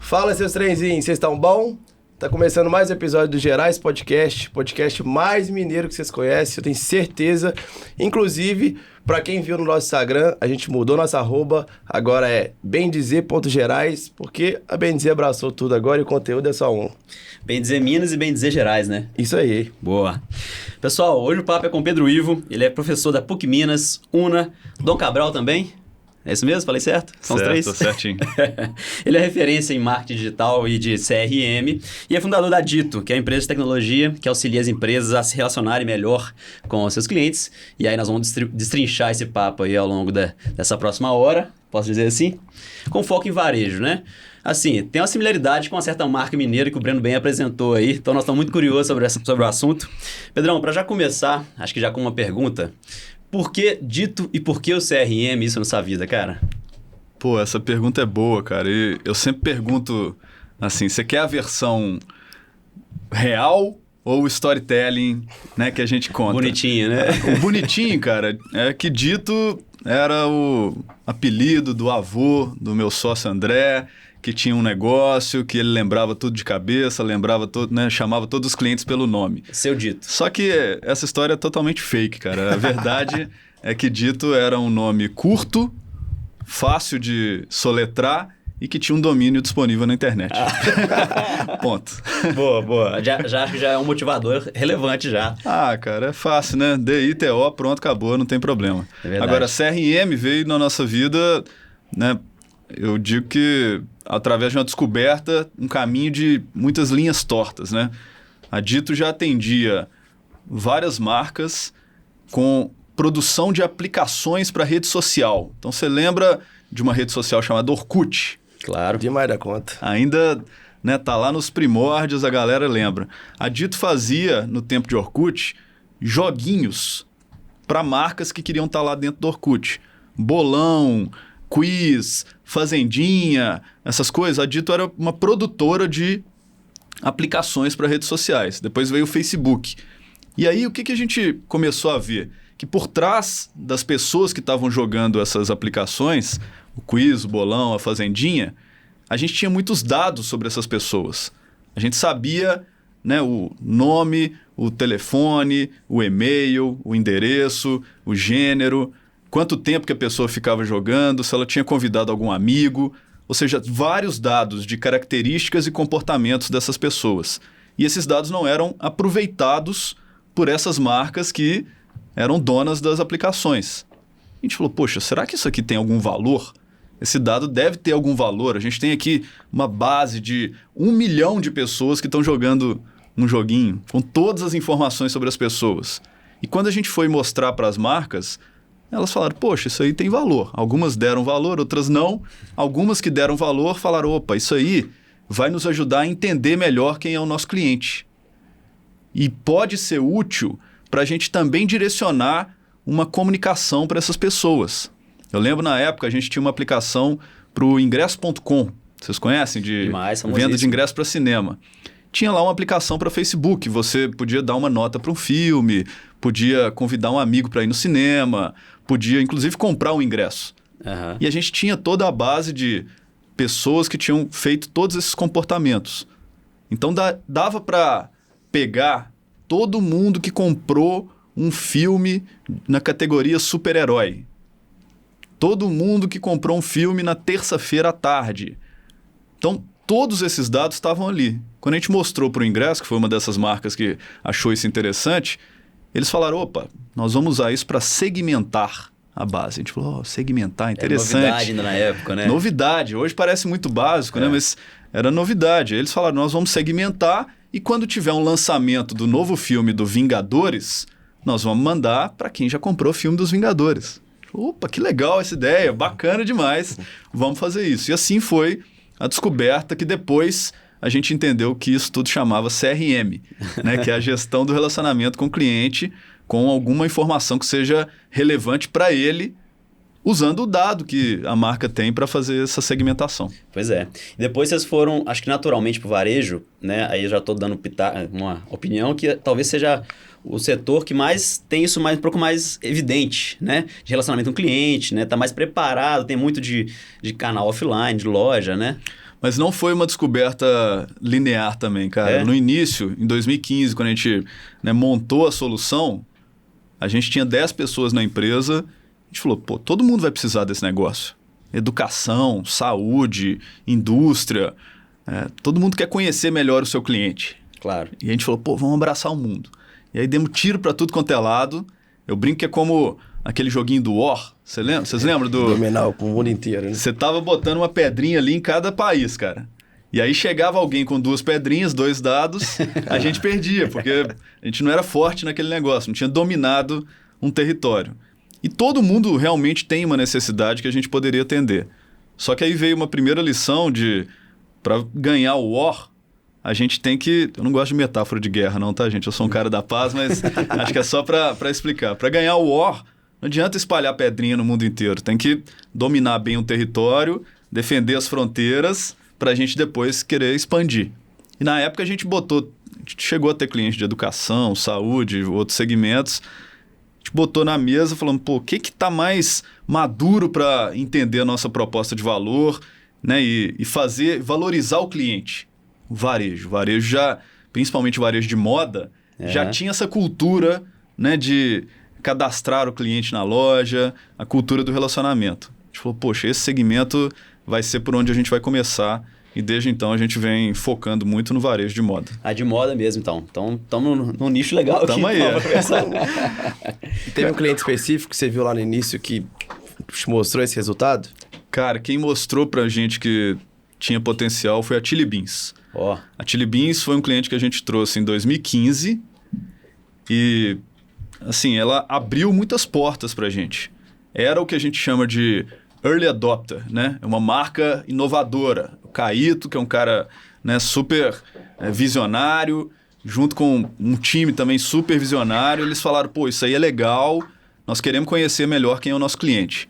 Fala, seus trenzinhos, vocês estão bom? Tá começando mais um episódio do Gerais Podcast, podcast mais mineiro que vocês conhecem, eu tenho certeza. Inclusive, para quem viu no nosso Instagram, a gente mudou nossa arroba, agora é bendizer.gerais, porque a Bendizer abraçou tudo agora e o conteúdo é só um. Bendizer Minas e Bendizer Gerais, né? Isso aí. Boa. Pessoal, hoje o papo é com Pedro Ivo, ele é professor da PUC Minas, UNA, Dom Cabral também. É isso mesmo? Falei certo? São os três? Certinho. Ele é referência em marketing digital e de CRM e é fundador da Dito, que é a empresa de tecnologia que auxilia as empresas a se relacionarem melhor com os seus clientes. E aí nós vamos destrinchar esse papo aí ao longo dessa próxima hora, posso dizer assim, com foco em varejo, né? Assim, tem uma similaridade com uma certa marca mineira que o Breno bem apresentou aí, então nós estamos muito curiosos sobre o assunto. Pedrão, para já começar, acho que já com uma pergunta... Por que Dito e por que o CRM isso na sua vida, cara? Pô, essa pergunta é boa, cara. E eu sempre pergunto assim, você quer a versão real ou o storytelling, né, que a gente conta? Bonitinho, né? O bonitinho, cara, é que Dito era o apelido do avô do meu sócio André, que tinha um negócio, que ele lembrava tudo de cabeça, chamava todos os clientes pelo nome. Seu Dito. Só que essa história é totalmente fake, cara. A verdade é que Dito era um nome curto, fácil de soletrar e que tinha um domínio disponível na internet. Ponto. Boa. Já acho que já é um motivador relevante já. Ah, cara, é fácil, né? DITO, pronto, acabou, não tem problema. É verdade. Agora, CRM veio na nossa vida, né? Eu digo que através de uma descoberta, um caminho de muitas linhas tortas, né? A Dito já atendia várias marcas com produção de aplicações para rede social. Então, você lembra de uma rede social chamada Orkut? Claro. Demais da conta. Ainda, né, tá lá nos primórdios, a galera lembra. A Dito fazia, no tempo de Orkut, joguinhos para marcas que queriam estar lá dentro do Orkut. Bolão, quiz, fazendinha, essas coisas. A Dito era uma produtora de aplicações para redes sociais. Depois veio o Facebook. E aí, o que a gente começou a ver? Que por trás das pessoas que estavam jogando essas aplicações, o quiz, o bolão, a fazendinha, a gente tinha muitos dados sobre essas pessoas. A gente sabia, né, o nome, o telefone, o e-mail, o endereço, o gênero, quanto tempo que a pessoa ficava jogando, se ela tinha convidado algum amigo, ou seja, vários dados de características e comportamentos dessas pessoas. E esses dados não eram aproveitados por essas marcas que eram donas das aplicações. A gente falou, poxa, será que isso aqui tem algum valor? Esse dado deve ter algum valor. A gente tem aqui uma base de 1 milhão de pessoas que estão jogando um joguinho, com todas as informações sobre as pessoas. E quando a gente foi mostrar para as marcas, elas falaram, poxa, isso aí tem valor. Algumas deram valor, outras não. Algumas que deram valor falaram, opa, isso aí vai nos ajudar a entender melhor quem é o nosso cliente. E pode ser útil para a gente também direcionar uma comunicação para essas pessoas. Eu lembro na época, a gente tinha uma aplicação para o ingresso.com. Vocês conhecem? De venda de ingresso para cinema. Tinha lá uma aplicação para Facebook. Você podia dar uma nota para um filme, podia convidar um amigo para ir no cinema, podia, inclusive, comprar um ingresso. Uhum. E a gente tinha toda a base de pessoas que tinham feito todos esses comportamentos. Então, dava para pegar todo mundo que comprou um filme na categoria super-herói. Todo mundo que comprou um filme na terça-feira à tarde. Então, todos esses dados estavam ali. Quando a gente mostrou para o Ingresso, que foi uma dessas marcas que achou isso interessante, eles falaram, opa, nós vamos usar isso para segmentar a base. A gente falou, segmentar, interessante. Novidade ainda na época, né? Novidade. Hoje parece muito básico, né? Mas era novidade. Eles falaram, nós vamos segmentar e quando tiver um lançamento do novo filme do Vingadores, nós vamos mandar para quem já comprou o filme dos Vingadores. Opa, que legal essa ideia, bacana demais. Vamos fazer isso. E assim foi a descoberta que depois a gente entendeu que isso tudo chamava CRM, né? Que é a gestão do relacionamento com o cliente, com alguma informação que seja relevante para ele usando o dado que a marca tem para fazer essa segmentação. Pois é. E depois vocês foram, acho que naturalmente, para o varejo, né? Aí eu já estou dando uma opinião que talvez seja o setor que mais tem isso um pouco mais evidente, né? De relacionamento com o cliente, né? Tá mais preparado, tem muito de canal offline, de loja, né? Mas não foi uma descoberta linear também, cara. No início, em 2015, quando a gente, né, montou a solução, a gente tinha 10 pessoas na empresa. A gente falou, pô, todo mundo vai precisar desse negócio. Educação, saúde, indústria. Todo mundo quer conhecer melhor o seu cliente. Claro. E a gente falou, pô, vamos abraçar o mundo. E aí demos tiro para tudo quanto é lado. Eu brinco que é como aquele joguinho do War. Vocês lembram do... Dominar o mundo inteiro, né? Você tava botando uma pedrinha ali em cada país, cara. E aí chegava alguém com 2 pedrinhas, 2 dados, a gente perdia, porque a gente não era forte naquele negócio, não tinha dominado um território. E todo mundo realmente tem uma necessidade que a gente poderia atender. Só que aí veio uma primeira lição de, para ganhar o War, a gente tem que... Eu não gosto de metáfora de guerra não, tá, gente? Eu sou um cara da paz, mas acho que é só para explicar. Para ganhar o War, não adianta espalhar pedrinha no mundo inteiro. Tem que dominar bem o território, defender as fronteiras, para a gente depois querer expandir. E na época a gente chegou a ter cliente de educação, saúde, outros segmentos. A gente botou na mesa falando, pô, o que está mais maduro para entender a nossa proposta de valor, né? E valorizar o cliente. O varejo. O varejo já, principalmente o varejo de moda, já tinha essa cultura, né, de cadastrar o cliente na loja, a cultura do relacionamento. A gente falou, poxa, esse segmento vai ser por onde a gente vai começar. E desde então a gente vem focando muito no varejo de moda. De moda mesmo, então. Então, estamos num nicho legal aqui. Estamos aí. Teve um cliente específico que você viu lá no início que te mostrou esse resultado? Cara, quem mostrou pra gente que tinha potencial foi a Chili Beans. A Chili Beans foi um cliente que a gente trouxe em 2015 e, assim, ela abriu muitas portas pra gente. Era o que a gente chama de early adopter, né? É uma marca inovadora. O Caíto, que é um cara, né, super visionário, junto com um time também super visionário, eles falaram, pô, isso aí é legal, nós queremos conhecer melhor quem é o nosso cliente.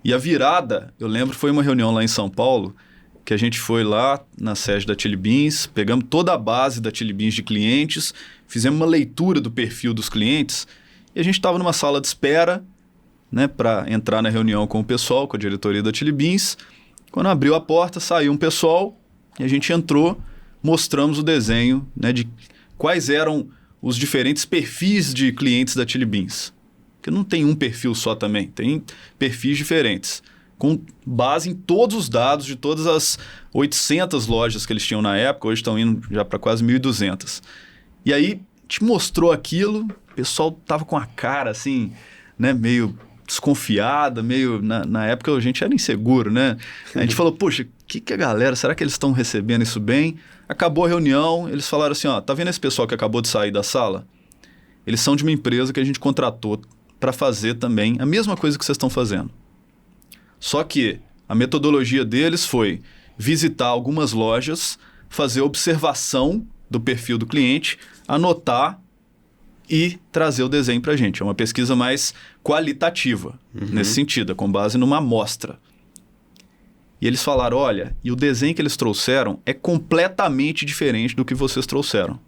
E a virada, eu lembro, foi uma reunião lá em São Paulo, que a gente foi lá na sede da Chili Beans, pegamos toda a base da Chili Beans de clientes, fizemos uma leitura do perfil dos clientes, e a gente estava numa sala de espera, né, para entrar na reunião com o pessoal, com a diretoria da Chili Beans. Quando abriu a porta, saiu um pessoal e a gente entrou, mostramos o desenho, né, de quais eram os diferentes perfis de clientes da Chili Beans. Porque não tem um perfil só também, tem perfis diferentes, com base em todos os dados de todas as 800 lojas que eles tinham na época, hoje estão indo já para quase 1.200. E aí, te mostrou aquilo, o pessoal tava com a cara assim, né, meio desconfiada, meio... Na época a gente era inseguro, né? A gente falou, poxa, o que a galera... Será que eles estão recebendo isso bem? Acabou a reunião, eles falaram assim, ó, tá vendo esse pessoal que acabou de sair da sala? Eles são de uma empresa que a gente contratou para fazer também a mesma coisa que vocês estão fazendo. Só que a metodologia deles foi visitar algumas lojas, fazer observação do perfil do cliente, anotar e trazer o desenho para a gente. É uma pesquisa mais qualitativa, nesse sentido, com base numa amostra. E eles falaram, olha, e o desenho que eles trouxeram é completamente diferente do que vocês trouxeram.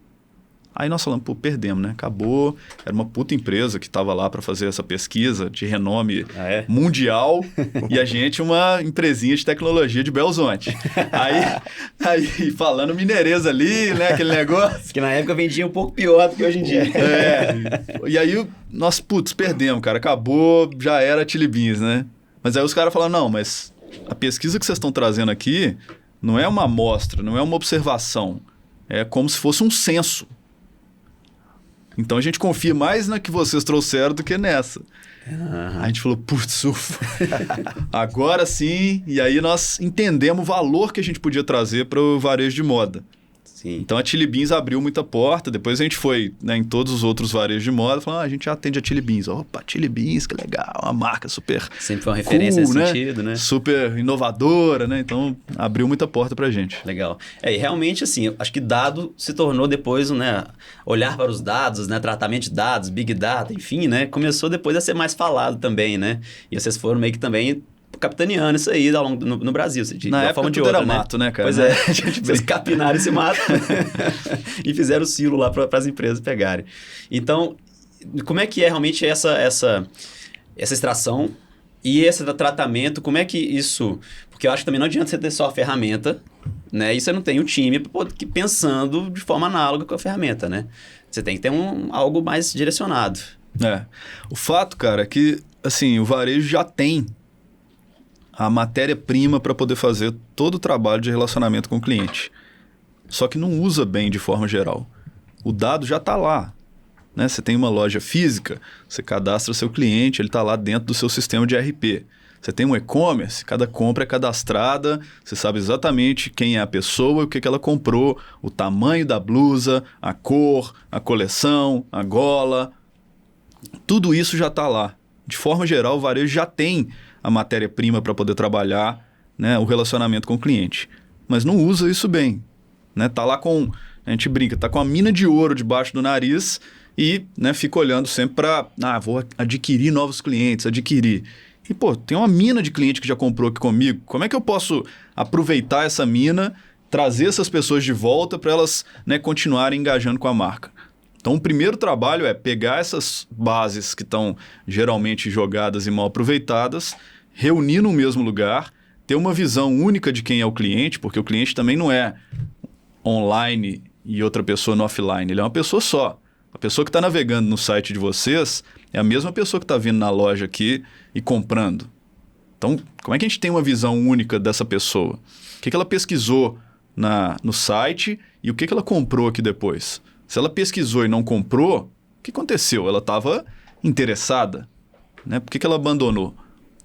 Aí nós falamos, pô, perdemos, né? Acabou, era uma puta empresa que estava lá para fazer essa pesquisa de renome mundial e a gente uma empresinha de tecnologia de Belo Horizonte. Aí falando mineirês ali, né? Aquele negócio. Que na época vendia um pouco pior do que hoje em dia. E aí nós, putz, perdemos, cara. Acabou, já era Chili Beans, né? Mas aí os caras falaram, não, mas a pesquisa que vocês estão trazendo aqui não é uma amostra, não é uma observação. É como se fosse um censo. Então a gente confia mais na que vocês trouxeram do que nessa. A gente falou, putz, ufa, agora sim. E aí nós entendemos o valor que a gente podia trazer para o varejo de moda. Sim. Então a Chili Beans abriu muita porta, depois a gente foi, né, em todos os outros varejos de moda, falando, a gente já atende a Chili Beans. Opa, Chili Beans, que legal, uma marca super Sempre foi uma referência cool, nesse sentido, né? Super inovadora, né? Então abriu muita porta pra gente. Legal. E realmente, assim, acho que dado se tornou depois, né, olhar para os dados, né, tratamento de dados, Big Data, enfim, né, começou depois a ser mais falado também, né? E vocês foram meio que também capitaneando isso aí ao longo no Brasil, de Na uma época forma de tudo outra, era né? mato, né, cara? Pois é, vocês capinaram esse mato e fizeram o silo lá para as empresas pegarem. Então, como é que é realmente essa extração e esse tratamento, como é que isso... Porque eu acho que também não adianta você ter só a ferramenta, né? E você não tem um time pensando de forma análoga com a ferramenta, né? Você tem que ter algo mais direcionado. O fato, cara, é que, assim, o varejo já tem a matéria-prima para poder fazer todo o trabalho de relacionamento com o cliente. Só que não usa bem de forma geral. O dado já está lá. Né? Você tem uma loja física, você cadastra seu cliente, ele está lá dentro do seu sistema de ERP. Você tem um e-commerce, cada compra é cadastrada, você sabe exatamente quem é a pessoa, o que ela comprou, o tamanho da blusa, a cor, a coleção, a gola. Tudo isso já está lá. De forma geral, o varejo já tem a matéria-prima para poder trabalhar, né, o relacionamento com o cliente. Mas não usa isso bem. Né? Tá lá com, a gente brinca, tá com a mina de ouro debaixo do nariz e, né, fica olhando sempre para, vou adquirir novos clientes, adquirir. E, pô, tem uma mina de cliente que já comprou aqui comigo. Como é que eu posso aproveitar essa mina, trazer essas pessoas de volta para elas, né, continuarem engajando com a marca? Então, o primeiro trabalho é pegar essas bases que estão geralmente jogadas e mal aproveitadas, reunir no mesmo lugar, ter uma visão única de quem é o cliente, porque o cliente também não é online e outra pessoa no offline, ele é uma pessoa só. A pessoa que está navegando no site de vocês é a mesma pessoa que está vindo na loja aqui e comprando. Então, como é que a gente tem uma visão única dessa pessoa? O que ela pesquisou no site e o que ela comprou aqui depois? Se ela pesquisou e não comprou, o que aconteceu? Ela estava interessada, né? Por que ela abandonou?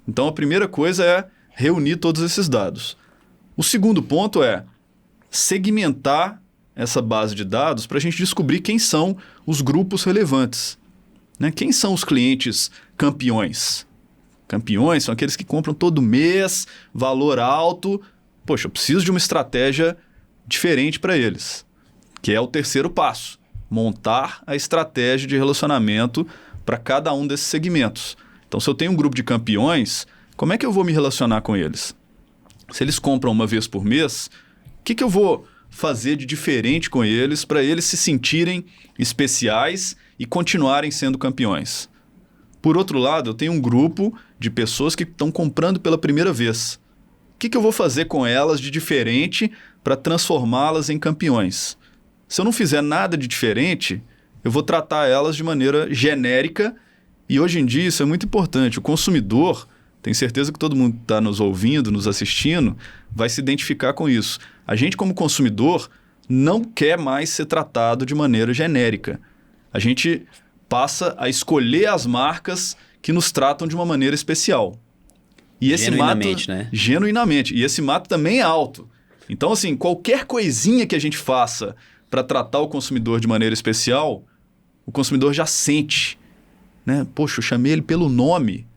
Então, a primeira coisa é reunir todos esses dados. O segundo ponto é segmentar essa base de dados para a gente descobrir quem são os grupos relevantes. Né? Quem são os clientes campeões? Campeões são aqueles que compram todo mês, valor alto. Poxa, eu preciso de uma estratégia diferente para eles. Que é o terceiro passo, montar a estratégia de relacionamento para cada um desses segmentos. Então, se eu tenho um grupo de campeões, como é que eu vou me relacionar com eles? Se eles compram uma vez por mês, o que eu vou fazer de diferente com eles para eles se sentirem especiais e continuarem sendo campeões? Por outro lado, eu tenho um grupo de pessoas que estão comprando pela primeira vez. O que eu vou fazer com elas de diferente para transformá-las em campeões? Se eu não fizer nada de diferente, eu vou tratar elas de maneira genérica e hoje em dia isso é muito importante. O consumidor, tenho certeza que todo mundo que está nos ouvindo, nos assistindo, vai se identificar com isso. A gente como consumidor não quer mais ser tratado de maneira genérica. A gente passa a escolher as marcas que nos tratam de uma maneira especial. E esse Genuinamente, mato, né? Genuinamente. E esse mato também é alto. Então, assim, qualquer coisinha que a gente faça para tratar o consumidor de maneira especial, o consumidor já sente. Né? Poxa, eu chamei ele pelo nome.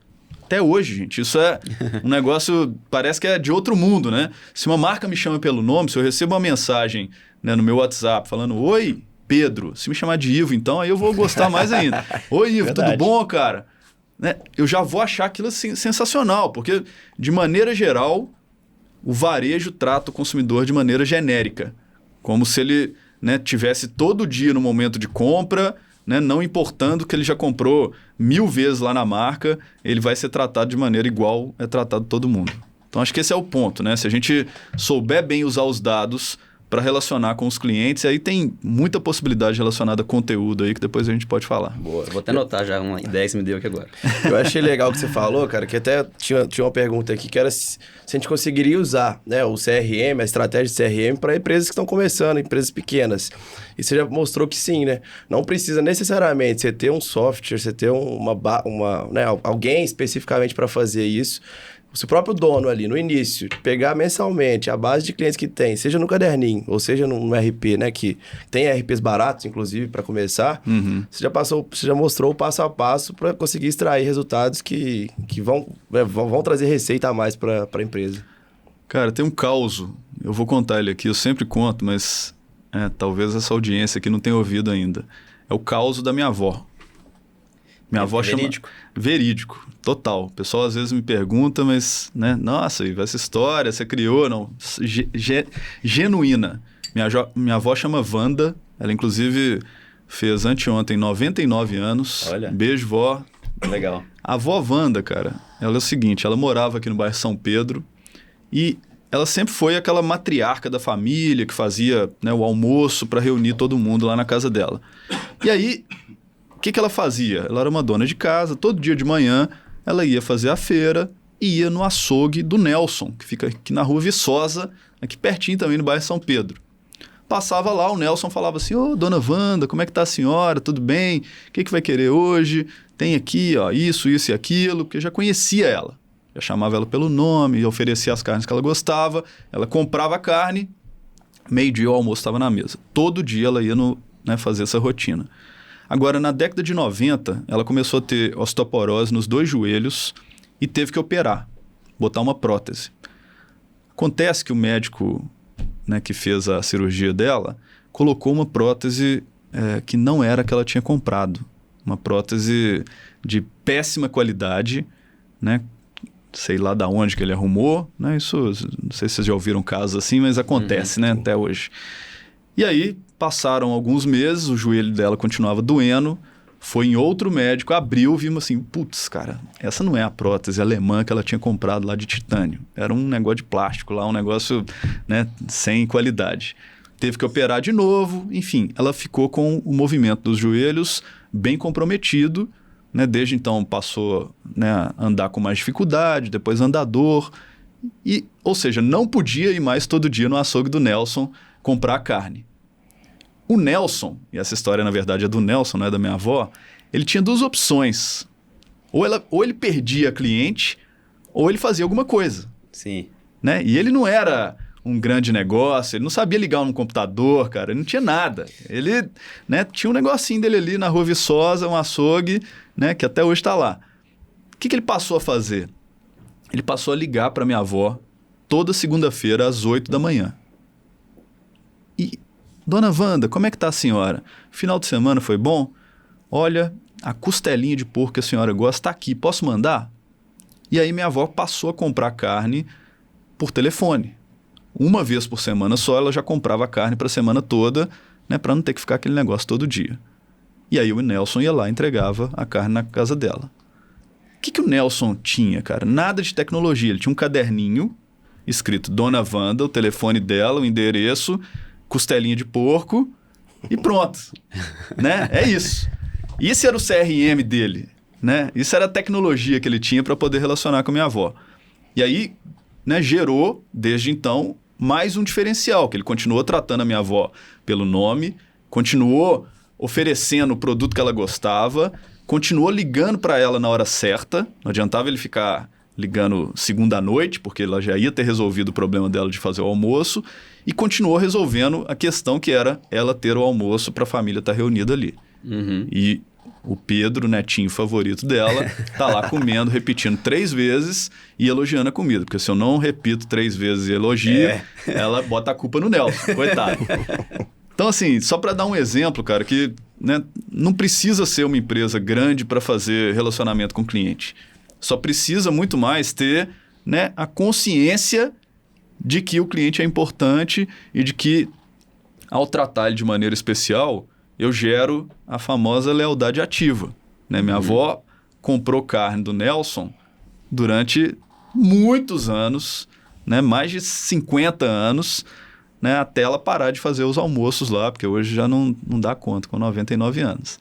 Até hoje, gente, isso é um negócio, parece que é de outro mundo, né? Se uma marca me chama pelo nome, se eu recebo uma mensagem, né, no meu WhatsApp falando, oi, Pedro, se me chamar de Ivo, então aí eu vou gostar mais ainda. Oi, Ivo, Verdade. tudo bom, cara? Né? Eu já vou achar aquilo assim, sensacional, porque, de maneira geral, o varejo trata o consumidor de maneira genérica, como se ele, né, tivesse todo dia no momento de compra, né, não importando que ele já comprou 1000 vezes lá na marca, ele vai ser tratado de maneira igual é tratado todo mundo. Então, acho que esse é o ponto, né? Se a gente souber bem usar os dados para relacionar com os clientes, aí tem muita possibilidade relacionada a conteúdo aí que depois a gente pode falar. Boa, eu vou até anotar já uma ideia que você me deu aqui agora. Eu achei legal o que você falou, cara, que até tinha uma pergunta aqui, que era se a gente conseguiria usar, né, o CRM, a estratégia de CRM para empresas que estão começando, empresas pequenas. E você já mostrou que sim, né? Não precisa necessariamente você ter um software, você ter né, alguém especificamente para fazer isso. se o próprio dono ali, no início, pegar mensalmente a base de clientes que tem, seja no caderninho, ou seja no RP, né? Que tem RPs baratos, inclusive, para começar, você já mostrou o passo a passo para conseguir extrair resultados que vão trazer receita a mais para a empresa. Cara, tem um caos. Eu vou contar ele aqui, eu sempre conto, mas talvez essa audiência aqui não tenha ouvido ainda. É o caos da minha avó. Minha avó verídico? Verídico, total. O pessoal às vezes me pergunta, mas, né? Nossa, Ivo, essa história você criou? Não. Genuína. Minha avó chama Wanda. Ela, inclusive, fez anteontem 99 anos. Olha. Beijo, vó. Legal. A avó Wanda, cara, ela é o seguinte, ela morava aqui no bairro São Pedro e ela sempre foi aquela matriarca da família que fazia, né, o almoço para reunir todo mundo lá na casa dela. E aí, o que ela fazia? Ela era uma dona de casa, todo dia de manhã ela ia fazer a feira e ia no açougue do Nelson, que fica aqui na Rua Viçosa, aqui pertinho também no bairro São Pedro. Passava lá, o Nelson falava assim, ô, dona Wanda, como é que tá a senhora? Tudo bem? O que vai querer hoje? Tem aqui, ó, isso e aquilo, porque eu já conhecia ela. Já chamava ela pelo nome, oferecia as carnes que ela gostava, ela comprava a carne, meio-dia o almoço estava na mesa. Todo dia ela ia fazer essa rotina. Agora, na década de 90, ela começou a ter osteoporose nos 2 joelhos e teve que operar, botar uma prótese. Acontece que o médico, né, que fez a cirurgia dela, colocou uma prótese que não era a que ela tinha comprado. Uma prótese de péssima qualidade, né? Sei lá da onde que ele arrumou, né? Isso, não sei se vocês já ouviram casos assim, mas acontece, né? Até hoje. E aí, passaram alguns meses, o joelho dela continuava doendo, foi em outro médico, abriu, vimos assim, putz, cara, essa não é a prótese alemã que ela tinha comprado lá de titânio. Era um negócio de plástico lá, um negócio, né, sem qualidade. Teve que operar de novo, enfim, ela ficou com o movimento dos joelhos bem comprometido, né? Desde então passou, né, a andar com mais dificuldade, depois andador, ou seja, não podia ir mais todo dia no açougue do Nelson comprar carne. O Nelson, e essa história na verdade é do Nelson, não é da minha avó, ele tinha 2 opções. Ou ele perdia cliente, ou ele fazia alguma coisa. Sim. Né? E ele não era um grande negócio, ele não sabia ligar um computador, cara, ele não tinha nada. Ele, né, tinha um negocinho dele ali na Rua Viçosa, um açougue, né, que até hoje está lá. O que ele passou a fazer? Ele passou a ligar para minha avó toda segunda-feira às 8 da manhã. E, dona Wanda, como é que tá a senhora? Final de semana foi bom? Olha, a costelinha de porco que a senhora gosta está aqui, posso mandar? E aí minha avó passou a comprar carne por telefone. Uma vez por semana só, ela já comprava carne para a semana toda, né, para não ter que ficar aquele negócio todo dia. E aí o Nelson ia lá e entregava a carne na casa dela. O que o Nelson tinha, cara? Nada de tecnologia. Ele tinha um caderninho escrito Dona Wanda, o telefone dela, o endereço, costelinha de porco e pronto. Né? É isso. Isso era o CRM dele. Né? Isso era a tecnologia que ele tinha para poder relacionar com a minha avó. E aí, né, gerou, desde então, mais um diferencial, que ele continuou tratando a minha avó pelo nome, continuou oferecendo o produto que ela gostava, continuou ligando para ela na hora certa, não adiantava ele ficar ligando segunda à noite, porque ela já ia ter resolvido o problema dela de fazer o almoço, e continuou resolvendo a questão que era ela ter o almoço para a família estar reunida ali. E o Pedro, netinho favorito dela, tá lá comendo, repetindo 3 vezes e elogiando a comida. Porque se eu não repito 3 vezes e elogio, ela bota a culpa no Nelson, coitado. Então, assim, só para dar um exemplo, cara, que, né, não precisa ser uma empresa grande para fazer relacionamento com o cliente. Só precisa muito mais ter, né, a consciência de que o cliente é importante e de que, ao tratar ele de maneira especial, eu gero a famosa lealdade ativa. Né? Minha avó comprou carne do Nelson durante muitos anos, né? Mais de 50 anos, né? Até ela parar de fazer os almoços lá, porque hoje já não dá conta, com 99 anos.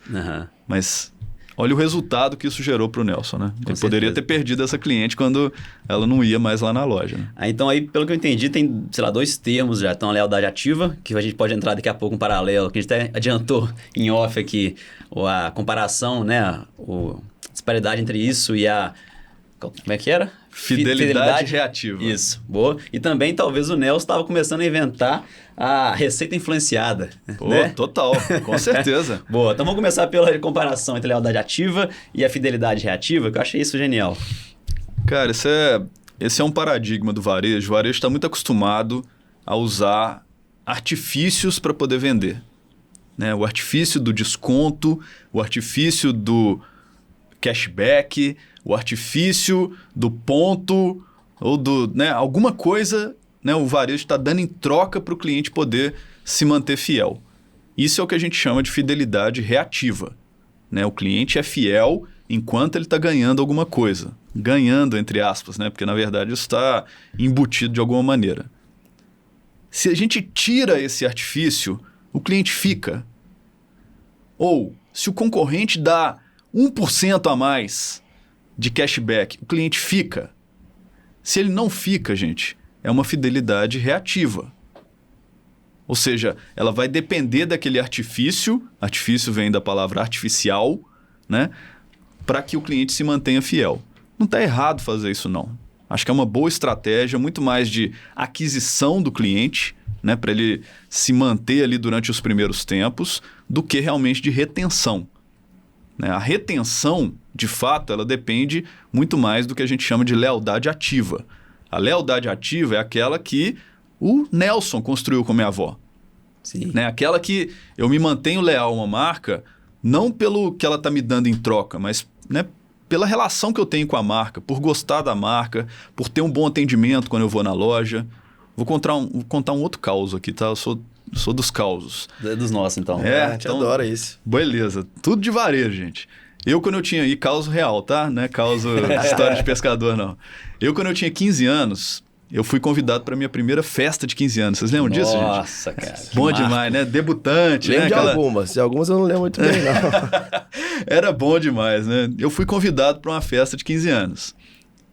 Mas olha o resultado que isso gerou para o Nelson. Né? Ele poderia ter perdido essa cliente quando ela não ia mais lá na loja. Né? Então, aí, pelo que eu entendi, tem, sei lá, 2 termos já. Então, a lealdade ativa, que a gente pode entrar daqui a pouco um paralelo, que a gente até adiantou em off aqui, a comparação, né? A disparidade entre isso e a Como é que era? Fidelidade reativa. Isso, boa. E também talvez o Nelson estava começando a inventar a receita influenciada. Pô, né? total, com certeza. Boa, então vamos começar pela comparação entre a lealdade ativa e a fidelidade reativa, que eu achei isso genial. Cara, esse é um paradigma do varejo. O varejo está muito acostumado a usar artifícios para poder vender. Né? O artifício do desconto, o artifício do cashback, o artifício do ponto ou do, né, alguma coisa, né, o varejo está dando em troca para o cliente poder se manter fiel. Isso é o que a gente chama de fidelidade reativa. Né? O cliente é fiel enquanto ele está ganhando alguma coisa. Ganhando, entre aspas, né? Porque na verdade isso está embutido de alguma maneira. Se a gente tira esse artifício, o cliente fica. Ou, se o concorrente dá 1% a mais de cashback, o cliente fica. Se ele não fica, gente, é uma fidelidade reativa. Ou seja, ela vai depender daquele artifício vem da palavra artificial, né? Para que o cliente se mantenha fiel. Não está errado fazer isso, não. Acho que é uma boa estratégia, muito mais de aquisição do cliente, né? Para ele se manter ali durante os primeiros tempos, do que realmente de retenção. Né? A retenção, de fato, ela depende muito mais do que a gente chama de lealdade ativa. A lealdade ativa é aquela que o Nelson construiu com minha avó. Sim. Né? Aquela que eu me mantenho leal a uma marca, não pelo que ela está me dando em troca, mas, né, pela relação que eu tenho com a marca, por gostar da marca, por ter um bom atendimento quando eu vou na loja. Vou contar um outro caos aqui, tá? Eu sou dos causos. É dos nossos, então. A gente adora isso. Beleza. Tudo de varejo, gente. Eu, quando eu tinha... E caos real, tá? Não é caos história de pescador, não. Eu, quando eu tinha 15 anos, eu fui convidado para minha primeira festa de 15 anos. Vocês lembram disso, gente? Nossa, cara. Bom demais, né? Debutante, Lembro né? de algumas. De algumas eu não lembro muito bem, não. Era bom demais, né? Eu fui convidado para uma festa de 15 anos.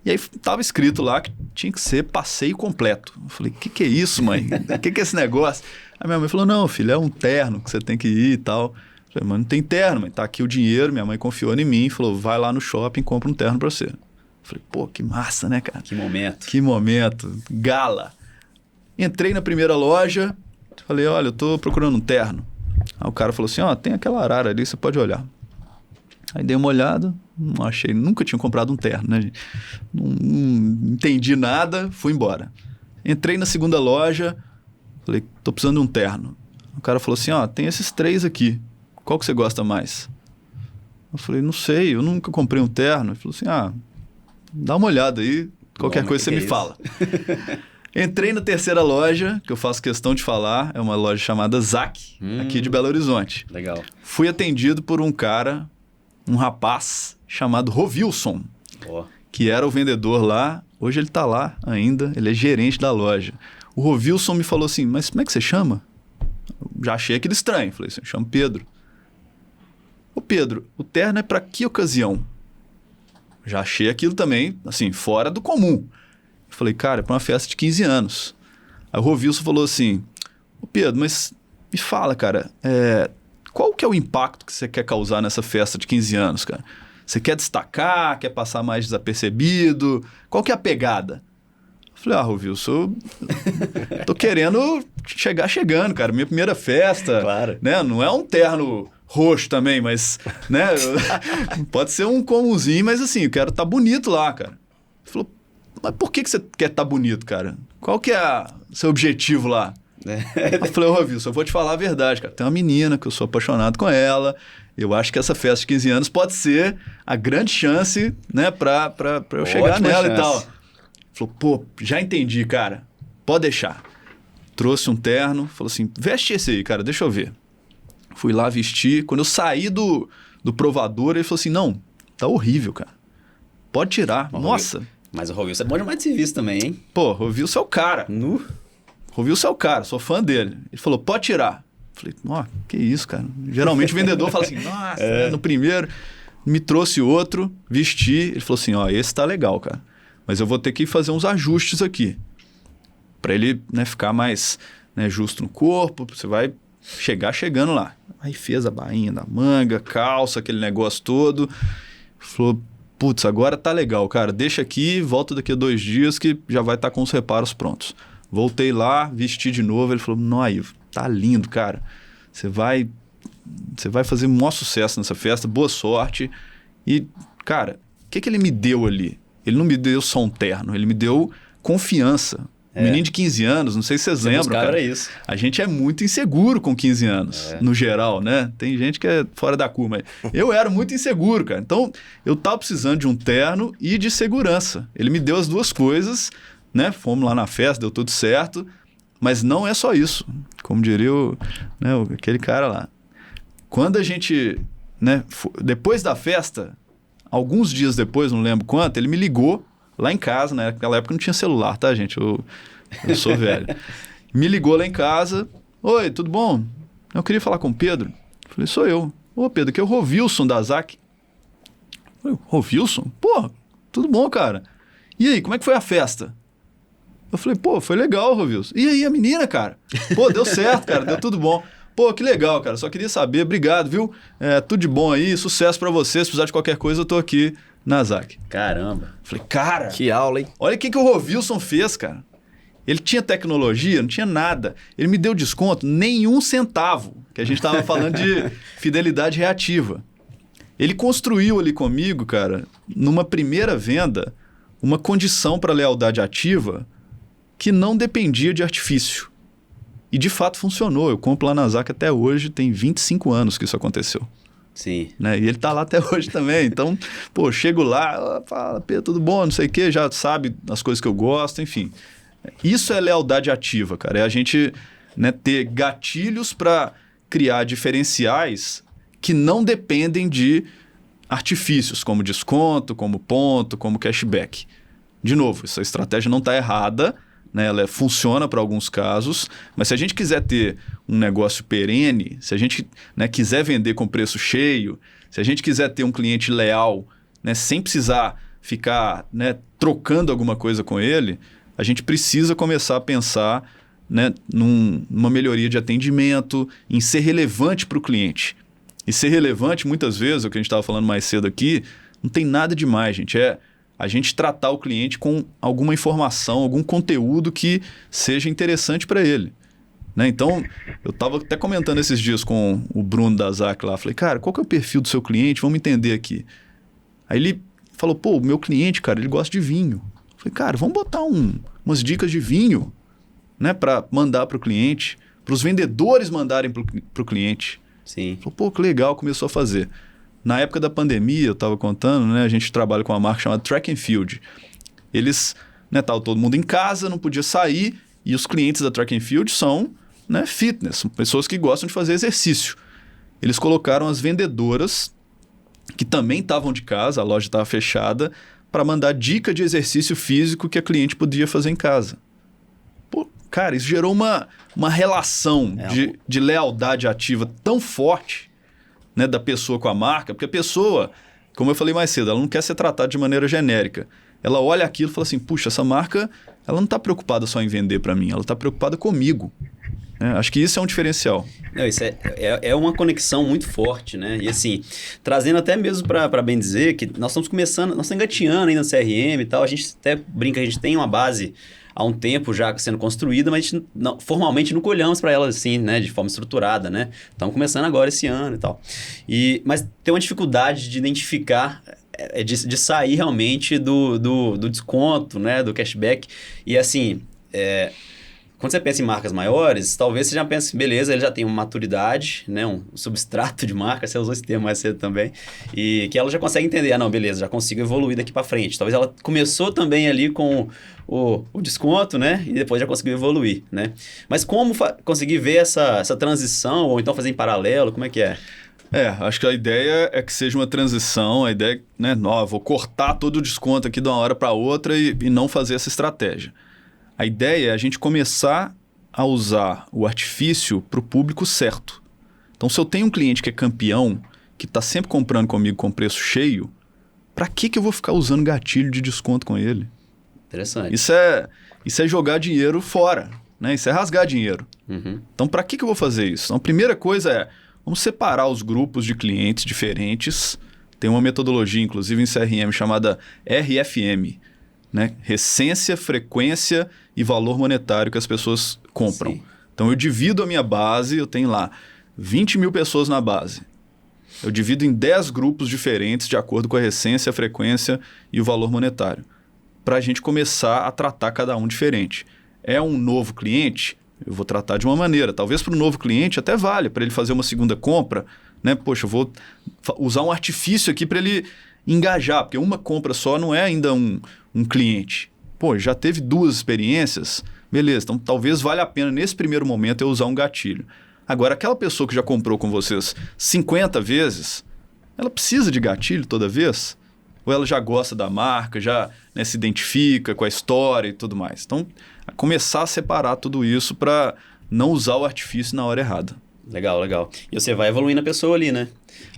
E aí tava escrito lá que tinha que ser passeio completo. Eu falei, que é isso, mãe? Que é esse negócio? Aí minha mãe falou, não, filho, é um terno que você tem que ir e tal. Eu falei, mas não tem terno, mãe. Tá aqui o dinheiro. Minha mãe confiou em mim e falou, vai lá no shopping e compra um terno para você. Eu falei, pô, que massa, né, cara? Que momento. Que momento. Gala. Entrei na primeira loja, falei, olha, eu tô procurando um terno. Aí o cara falou assim, ó, tem aquela arara ali, você pode olhar. Aí dei uma olhada, não achei, nunca tinha comprado um terno, né? Não entendi nada, fui embora. Entrei na segunda loja, falei, tô precisando de um terno. O cara falou assim, ó, tem esses 3 aqui, qual que você gosta mais? Eu falei, não sei, eu nunca comprei um terno. Ele falou assim, dá uma olhada aí, qualquer coisa você me fala. Entrei na terceira loja, que eu faço questão de falar, é uma loja chamada Zac, aqui de Belo Horizonte. Legal. Fui atendido por um cara, um rapaz chamado Rovilson, que era o vendedor lá. Hoje ele está lá ainda, ele é gerente da loja. O Rovilson me falou assim, mas como é que você chama? Eu já achei aquilo estranho. Falei assim, eu chamo Pedro. Ô Pedro, o terno é para que ocasião? Já achei aquilo também, assim, fora do comum. Eu falei, cara, é para uma festa de 15 anos. Aí o Rovilson falou assim, ô Pedro, mas me fala, cara, qual que é o impacto que você quer causar nessa festa de 15 anos, cara? Você quer destacar, quer passar mais desapercebido? Qual que é a pegada? Eu falei, Rovilson, eu tô querendo chegar chegando, cara. Minha primeira festa, claro, né? Não é um terno roxo também, mas, né? Pode ser um comunzinho, mas assim, eu quero estar bonito lá, cara. Ele falou, mas por que você quer estar bonito, cara? Qual que é o seu objetivo lá? Eu falei, Rovilson, eu vou te falar a verdade, cara. Tem uma menina que eu sou apaixonado com ela. Eu acho que essa festa de 15 anos pode ser a grande chance, né, pra eu chegar nela e tal. Ele falou, pô, já entendi, cara. Pode deixar. Trouxe um terno, falou assim, veste esse aí, cara, deixa eu ver. Fui lá vestir. Quando eu saí do provador, ele falou assim, não, tá horrível, cara. Pode tirar. Nossa. Mas o Rovilson é bom demais de serviço também, hein? Pô, Rovilson é o cara. Rovilson é o cara, sou fã dele. Ele falou, pode tirar. Falei, que isso, cara. Geralmente o vendedor fala assim, nossa, no primeiro. Me trouxe outro, vesti. Ele falou assim, esse tá legal, cara. Mas eu vou ter que fazer uns ajustes aqui. Pra ele, né, ficar mais, né, justo no corpo. Você vai chegando lá. Aí fez a bainha da manga, calça, aquele negócio todo. Falou, putz, agora tá legal, cara, deixa aqui, volta daqui a 2 dias que já vai estar com os reparos prontos. Voltei lá, vesti de novo, ele falou, não, Ivo, tá lindo, cara, você vai fazer um maior sucesso nessa festa, boa sorte. E, cara, o que ele me deu ali? Ele não me deu só um terno, ele me deu confiança. Um menino de 15 anos, não sei se vocês lembram, cara. Isso. A gente é muito inseguro com 15 anos, no geral, né? Tem gente que é fora da curva, mas eu era muito inseguro, cara. Então, eu tava precisando de um terno e de segurança. Ele me deu as duas coisas, né? Fomos lá na festa, deu tudo certo, mas não é só isso. Como diria aquele cara lá. Quando a gente, né, depois da festa, alguns dias depois, não lembro quanto, ele me ligou lá em casa, né? Naquela época não tinha celular, tá, gente? Eu sou velho. Me ligou lá em casa. Oi, tudo bom? Eu queria falar com o Pedro. Falei, sou eu. Ô, Pedro, aqui é o Rovilson da ZAC. Falei, Rovilson? Pô, tudo bom, cara? E aí, como é que foi a festa? Eu falei, pô, foi legal, Rovilson. E aí, a menina, cara? Pô, deu certo, cara, deu tudo bom. Pô, que legal, cara. Só queria saber. Obrigado, viu? Tudo de bom aí. Sucesso pra você. Se precisar de qualquer coisa, eu tô aqui na ZAC. Caramba. Falei, cara... Que aula, hein? Olha o que o Rovilson fez, cara. Ele tinha tecnologia, não tinha nada. Ele me deu desconto, nenhum centavo. Que a gente tava falando de fidelidade reativa. Ele construiu ali comigo, cara, numa primeira venda, uma condição para lealdade ativa que não dependia de artifício. E de fato funcionou. Eu compro lá na ZAC até hoje, tem 25 anos que isso aconteceu. Sim. Né? E ele tá lá até hoje também. Então, pô, chego lá, fala, Pedro, tudo bom, não sei o quê, já sabe as coisas que eu gosto, enfim. Isso é lealdade ativa, cara. É a gente, né, ter gatilhos para criar diferenciais que não dependem de artifícios, como desconto, como ponto, como cashback. De novo, essa estratégia não está errada, né? Ela funciona para alguns casos, mas se a gente quiser ter um negócio perene, se a gente, né, quiser vender com preço cheio, se a gente quiser ter um cliente leal, né, sem precisar ficar, né, trocando alguma coisa com ele, a gente precisa começar a pensar, né, numa melhoria de atendimento, em ser relevante para o cliente. E ser relevante, muitas vezes, é o que a gente estava falando mais cedo aqui, não tem nada demais, gente. É a gente tratar o cliente com alguma informação, algum conteúdo que seja interessante para ele. Né? Então, eu estava até comentando esses dias com o Bruno da ZAC lá. Falei, cara, qual que é o perfil do seu cliente? Vamos entender aqui. Aí ele falou, pô, o meu cliente, cara, ele gosta de vinho. Falei, cara, vamos botar umas dicas de vinho, né, para mandar para o cliente, para os vendedores mandarem para o cliente. Sim. Falei, pô, que legal, começou a fazer. Na época da pandemia, eu estava contando, né, a gente trabalha com uma marca chamada Track and Field. Eles, né, estavam todo mundo em casa, não podia sair, e os clientes da Track and Field são, né, fitness, são pessoas que gostam de fazer exercício. Eles colocaram as vendedoras, que também estavam de casa, a loja estava fechada, para mandar dica de exercício físico que a cliente podia fazer em casa. Pô, cara, isso gerou uma relação de lealdade ativa tão forte, né, da pessoa com a marca, porque a pessoa, como eu falei mais cedo, ela não quer ser tratada de maneira genérica. Ela olha aquilo e fala assim, puxa, essa marca, ela não está preocupada só em vender para mim, ela está preocupada comigo. Acho que isso é um diferencial. Não, isso é uma conexão muito forte, né? E assim, trazendo até mesmo para bem dizer que nós estamos começando, nós estamos engatinhando ainda no CRM e tal, a gente até brinca, a gente tem uma base há um tempo já sendo construída, mas a gente formalmente nunca olhamos para ela assim, né, de forma estruturada, né? Estamos começando agora esse ano e tal. Mas tem uma dificuldade de identificar, de sair realmente do desconto, né, do cashback. E assim, quando você pensa em marcas maiores, talvez você já pense, beleza, ele já tem uma maturidade, né, um substrato de marca, você usou esse termo mais cedo também, e que ela já consegue entender, não, beleza, já consigo evoluir daqui para frente. Talvez ela começou também ali com o desconto, né, e depois já conseguiu evoluir, né. Mas como conseguir ver essa transição, ou então fazer em paralelo, como é que é? Acho que a ideia é que seja uma transição, a ideia, né, vou cortar todo o desconto aqui de uma hora para outra e não fazer essa estratégia. A ideia é a gente começar a usar o artifício para o público certo. Então, se eu tenho um cliente que é campeão, que está sempre comprando comigo com preço cheio, para que eu vou ficar usando gatilho de desconto com ele? Interessante. Isso é jogar dinheiro fora, né? Isso é rasgar dinheiro. Uhum. Então, para que eu vou fazer isso? Então, a primeira coisa vamos separar os grupos de clientes diferentes, Tem uma metodologia, inclusive em CRM, chamada RFM, né? Recência, frequência e valor monetário que as pessoas compram. Sim. Então, eu divido a minha base, eu tenho lá 20 mil pessoas na base. Eu divido em 10 grupos diferentes de acordo com a recência, a frequência e o valor monetário, para a gente começar a tratar cada um diferente. É um novo cliente? Eu vou tratar de uma maneira. Talvez para o novo cliente até vale, para ele fazer uma segunda compra, né? Poxa, eu vou usar um artifício aqui para ele engajar, porque uma compra só não é ainda um cliente. Pô, já teve 2 experiências, beleza, então talvez valha a pena nesse primeiro momento eu usar um gatilho. Agora, aquela pessoa que já comprou com vocês 50 vezes, ela precisa de gatilho toda vez? Ou ela já gosta da marca, já, né, se identifica com a história e tudo mais? Então, começar a separar tudo isso para não usar o artifício na hora errada. Legal, legal. E você vai evoluindo a pessoa ali, né?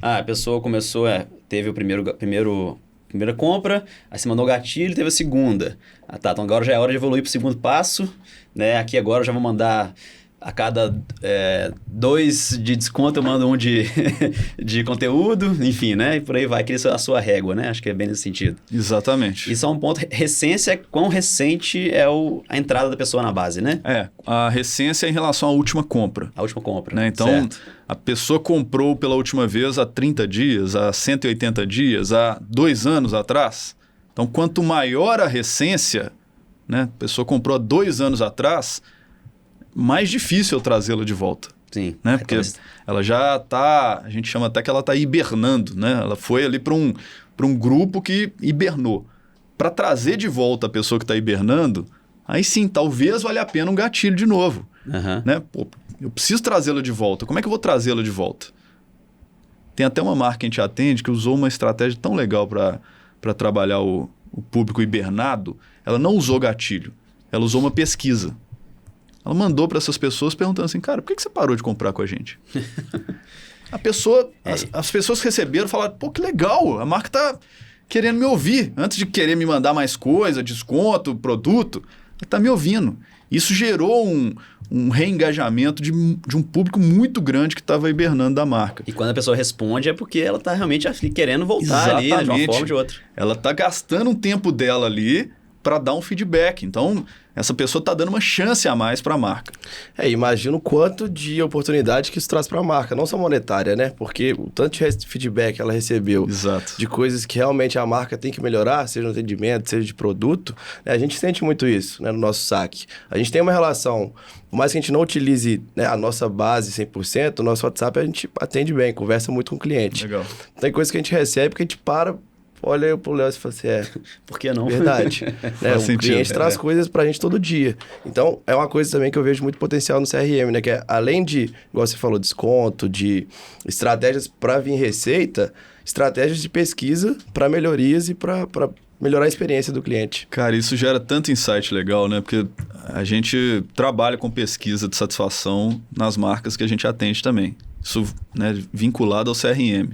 Ah, a pessoa começou, teve o primeira compra, aí você mandou o gatilho, teve a segunda. Ah, tá, então agora já é hora de evoluir para o segundo passo, né? Aqui agora eu já vou mandar a cada 2 de desconto eu mando um de conteúdo, enfim, né? E por aí vai, cria a sua régua, né? Acho que é bem nesse sentido. Exatamente. Isso é um ponto, recência, quão recente é a entrada da pessoa na base, né? A recência é em relação à última compra. A última compra, né? Então, certo. A pessoa comprou pela última vez há 30 dias, há 180 dias, há 2 anos atrás. Então, quanto maior a recência, né? A pessoa comprou há 2 anos atrás, mais difícil eu trazê-la de volta. Sim. Né? Porque ela já está, a gente chama até que ela está hibernando, né? Ela foi ali para um grupo que hibernou. Para trazer de volta a pessoa que está hibernando, aí sim, talvez valha a pena um gatilho de novo. Uhum. Né? Pô, eu preciso trazê-la de volta. Como é que eu vou trazê-la de volta? Tem até uma marca que a gente atende que usou uma estratégia tão legal para trabalhar o público hibernado. Ela não usou gatilho, ela usou uma pesquisa. Ela mandou para essas pessoas perguntando assim, cara, por que você parou de comprar com a gente? A pessoa, as pessoas que receberam falaram, pô, que legal, a marca está querendo me ouvir. Antes de querer me mandar mais coisa, desconto, produto, ela está me ouvindo. Isso gerou um reengajamento de um público muito grande que estava hibernando da marca. E quando a pessoa responde é porque ela está realmente querendo voltar ali, né, de uma forma ou de outra. Ela está gastando um tempo dela ali para dar um feedback. Então, essa pessoa está dando uma chance a mais para a marca. Imagina o quanto de oportunidade que isso traz para a marca, não só monetária, né? Porque o tanto de feedback que ela recebeu Exato. de coisas que realmente a marca tem que melhorar, seja no atendimento, seja de produto, né? A gente sente muito isso, né, no nosso saque. A gente tem uma relação, por mais que a gente não utilize, né, a nossa base 100%, o nosso WhatsApp a gente atende bem, conversa muito com o cliente. Legal. Tem coisas que a gente recebe que a gente olha eu pro Léo e fala assim, por que não? Verdade. Né? O cliente traz coisas pra gente todo dia. Então, é uma coisa também que eu vejo muito potencial no CRM, né? Que é, além de, igual você falou, desconto, de estratégias para vir receita, estratégias de pesquisa para melhorias e para melhorar a experiência do cliente. Cara, isso gera tanto insight legal, né? Porque a gente trabalha com pesquisa de satisfação nas marcas que a gente atende também. Isso, né, vinculado ao CRM.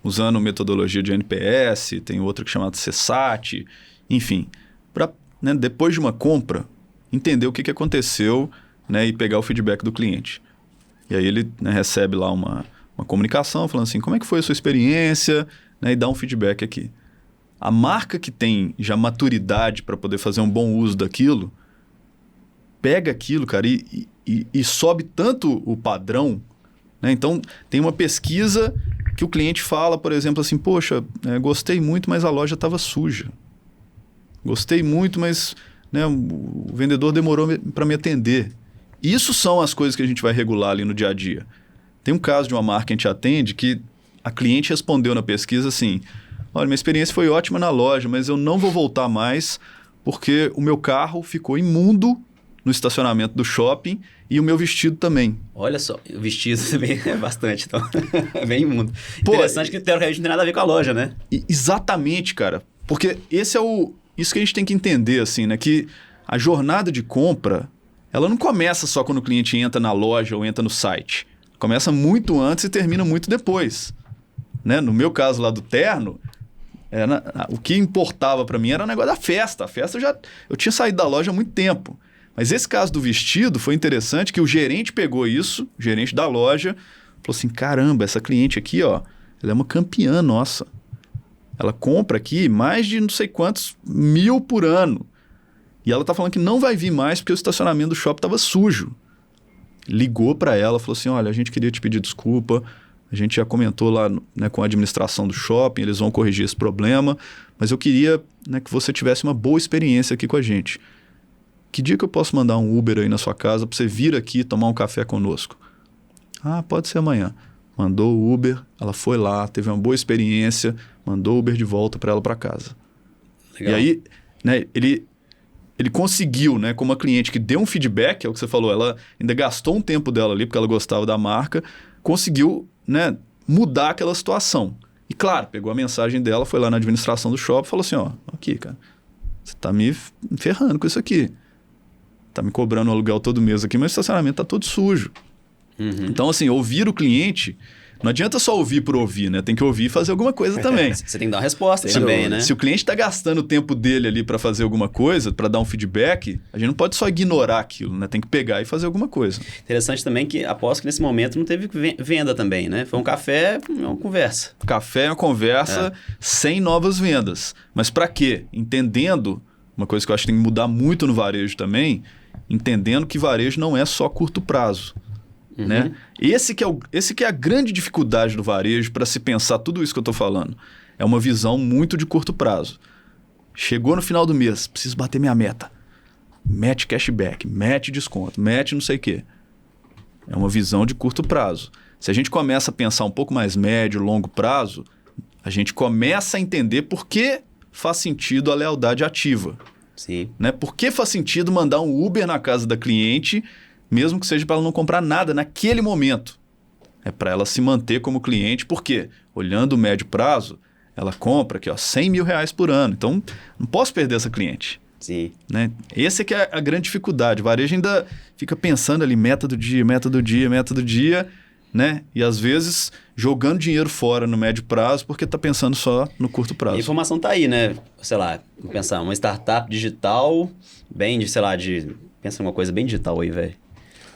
Usando metodologia de NPS, tem outra que é chamada CSAT, enfim. Para, né, depois de uma compra, entender o que aconteceu, né, e pegar o feedback do cliente. E aí ele, né, recebe lá uma comunicação falando assim, como é que foi a sua experiência, né, e dá um feedback aqui. A marca que tem já maturidade para poder fazer um bom uso daquilo, pega aquilo, cara, e sobe tanto o padrão, né? Então, tem uma pesquisa que o cliente fala, por exemplo, assim, poxa, gostei muito, mas a loja estava suja. Gostei muito, mas, né, o vendedor demorou para me atender. Isso são as coisas que a gente vai regular ali no dia a dia. Tem um caso de uma marca que a gente atende que a cliente respondeu na pesquisa assim, olha, minha experiência foi ótima na loja, mas eu não vou voltar mais porque o meu carro ficou imundo no estacionamento do shopping e o meu vestido também. Olha só, o vestido também é bastante, então é bem imundo. Interessante que teoricamente não tem nada a ver com a loja, né? Exatamente, cara. Porque isso que a gente tem que entender, assim, né? Que a jornada de compra, ela não começa só quando o cliente entra na loja ou entra no site. Começa muito antes e termina muito depois. Né? No meu caso lá do terno, o que importava para mim era o negócio da festa. A festa eu tinha saído da loja há muito tempo. Mas esse caso do vestido foi interessante que o gerente pegou isso, o gerente da loja, falou assim, caramba, essa cliente aqui, ó, ela é uma campeã nossa. Ela compra aqui mais de não sei quantos mil por ano. E ela tá falando que não vai vir mais porque o estacionamento do shopping estava sujo. Ligou para ela, falou assim, olha, a gente queria te pedir desculpa, a gente já comentou lá, né, com a administração do shopping, eles vão corrigir esse problema, mas eu queria, né, que você tivesse uma boa experiência aqui com a gente. Que dia que eu posso mandar um Uber aí na sua casa para você vir aqui tomar um café conosco? Ah, pode ser amanhã. Mandou o Uber, ela foi lá, teve uma boa experiência, mandou o Uber de volta para ela para casa. Legal. E aí, né, ele conseguiu, né, como uma cliente que deu um feedback, é o que você falou, ela ainda gastou um tempo dela ali, porque ela gostava da marca, conseguiu, né, mudar aquela situação. E claro, pegou a mensagem dela, foi lá na administração do shopping e falou assim, ó, aqui, cara, você tá me ferrando com isso aqui. Tá me cobrando o aluguel todo mês aqui, mas o estacionamento tá todo sujo. Uhum. Então, assim, ouvir o cliente, não adianta só ouvir por ouvir, né? Tem que ouvir e fazer alguma coisa também. Você tem que dar uma resposta também, né? Se o cliente está gastando o tempo dele ali para fazer alguma coisa, para dar um feedback, a gente não pode só ignorar aquilo, né? Tem que pegar e fazer alguma coisa. Interessante também que aposto que nesse momento não teve venda também, né? Foi um café, uma conversa. Café é uma conversa sem novas vendas. Mas para quê? Entendendo, uma coisa que eu acho que tem que mudar muito no varejo também, entendendo que varejo não é só curto prazo. Uhum. Né? Esse que é a grande dificuldade do varejo para se pensar tudo isso que eu estou falando. É uma visão muito de curto prazo. Chegou no final do mês, preciso bater minha meta. Mete cashback, mete desconto, mete não sei o quê. É uma visão de curto prazo. Se a gente começa a pensar um pouco mais médio, longo prazo, a gente começa a entender por que faz sentido a lealdade ativa. Sim. Né? Por que faz sentido mandar um Uber na casa da cliente, mesmo que seja para ela não comprar nada naquele momento? É para ela se manter como cliente, porque olhando o médio prazo, ela compra aqui, ó, 100 mil reais por ano. Então, não posso perder essa cliente. Sim. Né? Esse é que é a grande dificuldade. O varejo ainda fica pensando ali, meta do dia, meta do dia, meta do dia, né? E às vezes jogando dinheiro fora no médio prazo porque está pensando só no curto prazo. E a informação tá aí, né? Sei lá, vamos pensar, uma startup digital, bem de, sei lá, pensa numa coisa bem digital aí, velho.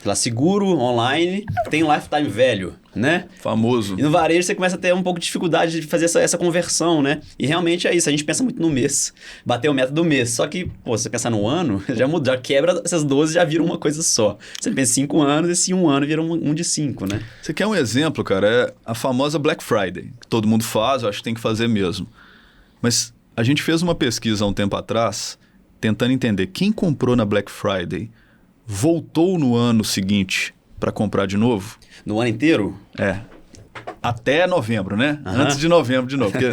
Sei lá, seguro online, tem um lifetime velho, né? Famoso. E no varejo você começa a ter um pouco de dificuldade de fazer essa conversão, né? E realmente é isso, a gente pensa muito no mês, bater o meta do mês. Só que, pô, se você pensar no ano, já muda, já quebra essas 12, já vira uma coisa só. Você pensa 5 anos, esse 1 ano vira um de 5, né? Você quer um exemplo, cara? É a famosa Black Friday, que todo mundo faz, eu acho que tem que fazer mesmo. Mas a gente fez uma pesquisa há um tempo atrás, tentando entender quem comprou na Black Friday voltou no ano seguinte para comprar de novo? No ano inteiro? É. Até novembro, né? Aham. Antes de novembro de novo. Porque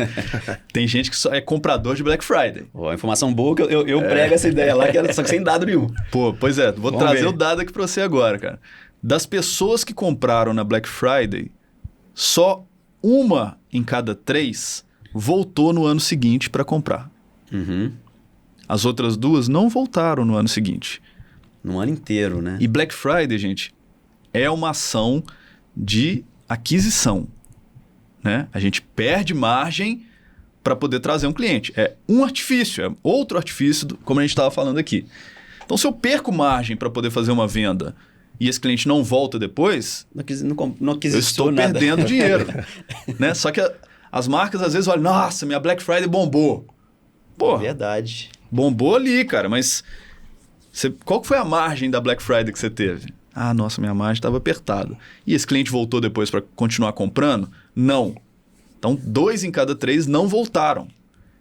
tem gente que só é comprador de Black Friday. Ó, informação boa que eu prego essa ideia lá, só que sem dado nenhum. Pô, pois é. Vou Vamos trazer ver. o dado aqui para você agora, cara. Das pessoas que compraram na Black Friday, só 1 em cada 3 voltou no ano seguinte para comprar. Uhum. As outras 2 não voltaram no ano seguinte. No ano inteiro, né? E Black Friday, gente, é uma ação de aquisição. Né? A gente perde margem para poder trazer um cliente. É um artifício, é outro artifício, como a gente estava falando aqui. Então, se eu perco margem para poder fazer uma venda e esse cliente não volta depois, Não eu aquisitou estou nada. perdendo dinheiro. Né? Só que as marcas às vezes olham, nossa, minha Black Friday bombou. Pô, Verdade. bombou ali, cara, mas qual que foi a margem da Black Friday que você teve? Ah, nossa, minha margem estava apertada. E esse cliente voltou depois para continuar comprando? Não. Então, 2 em cada 3 não voltaram.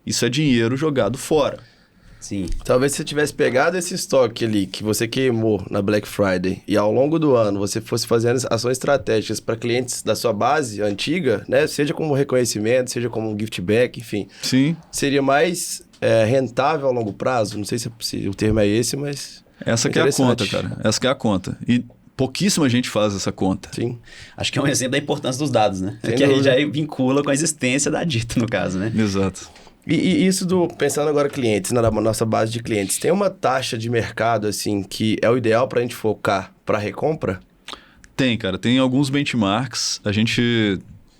Isso é dinheiro jogado fora. Sim. Talvez se você tivesse pegado esse estoque ali que você queimou na Black Friday e ao longo do ano você fosse fazendo ações estratégicas para clientes da sua base antiga, né? Seja como reconhecimento, seja como um gift back, enfim. Sim. Seria mais rentável a longo prazo? Não sei se o termo é esse, mas... Essa que é a conta, interessante. cara. Essa que é a conta. E pouquíssima gente faz essa conta. Sim. Acho que é um exemplo da importância dos dados, né? Sem Que aí dúvida. já vincula com a existência da dita, no caso, né? Exato. E isso pensando agora clientes, na nossa base de clientes, tem uma taxa de mercado, assim, que é o ideal para a gente focar para recompra? Tem, cara. Tem alguns benchmarks. A gente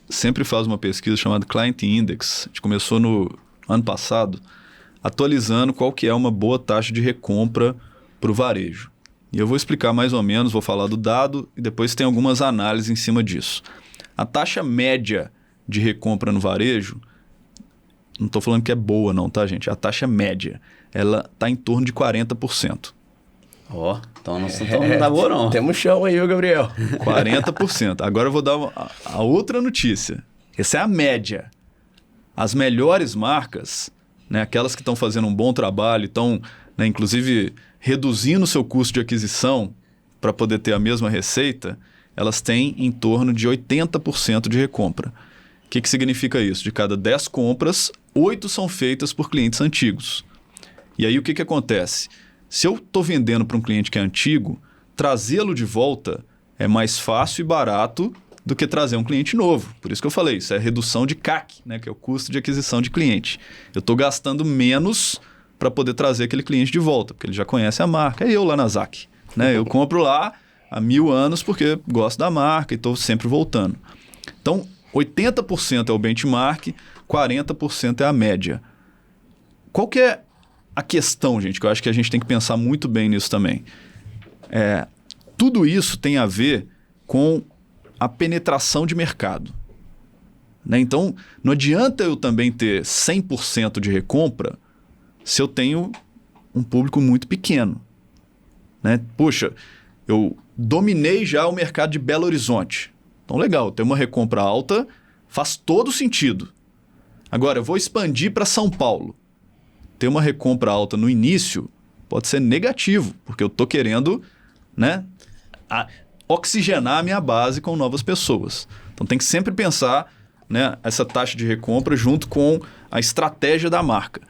sempre faz uma pesquisa chamada Client Index. A gente começou no ano passado atualizando qual que é uma boa taxa de recompra para o varejo. E eu vou explicar mais ou menos, vou falar do dado e depois tem algumas análises em cima disso. A taxa média de recompra no varejo não estou falando que é boa não, tá, gente? A taxa média, ela está em torno de 40%. Ó, então não tá boa não. Temos chão aí, viu, Gabriel? 40%. Agora eu vou dar a outra notícia. Essa é a média. As melhores marcas, né, aquelas que estão fazendo um bom trabalho, estão, né, inclusive reduzindo o seu custo de aquisição para poder ter a mesma receita, elas têm em torno de 80% de recompra. O que significa isso? De cada 10 compras, 8 são feitas por clientes antigos. E aí o que acontece? Se eu estou vendendo para um cliente que é antigo, trazê-lo de volta é mais fácil e barato do que trazer um cliente novo. Por isso que eu falei, isso é redução de CAC, né, que é o custo de aquisição de cliente. Eu estou gastando menos para poder trazer aquele cliente de volta, porque ele já conhece a marca. É eu lá na ZAC. Né? Eu compro lá há 1000 anos porque gosto da marca e estou sempre voltando. Então, 80% é o benchmark, 40% é a média. Qual que é a questão, gente, que eu acho que a gente tem que pensar muito bem nisso também? Tudo isso tem a ver com a penetração de mercado. Né? Então, não adianta eu também ter 100% de recompra se eu tenho um público muito pequeno. Né? Poxa, eu dominei já o mercado de Belo Horizonte. Então, legal, ter uma recompra alta faz todo sentido. Agora, eu vou expandir para São Paulo. Ter uma recompra alta no início pode ser negativo, porque eu estou querendo, né, oxigenar a minha base com novas pessoas. Então, tem que sempre pensar, né, essa taxa de recompra junto com a estratégia da marca.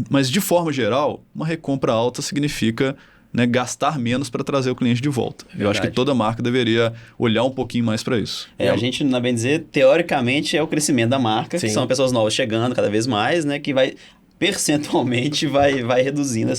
Mas, de forma geral, uma recompra alta significa, né, gastar menos para trazer o cliente de volta. Verdade. Eu acho que toda marca deveria olhar um pouquinho mais para isso. A gente, na bem dizer, teoricamente é o crescimento da marca, que são pessoas novas chegando cada vez mais, né, que vai percentualmente vai reduzindo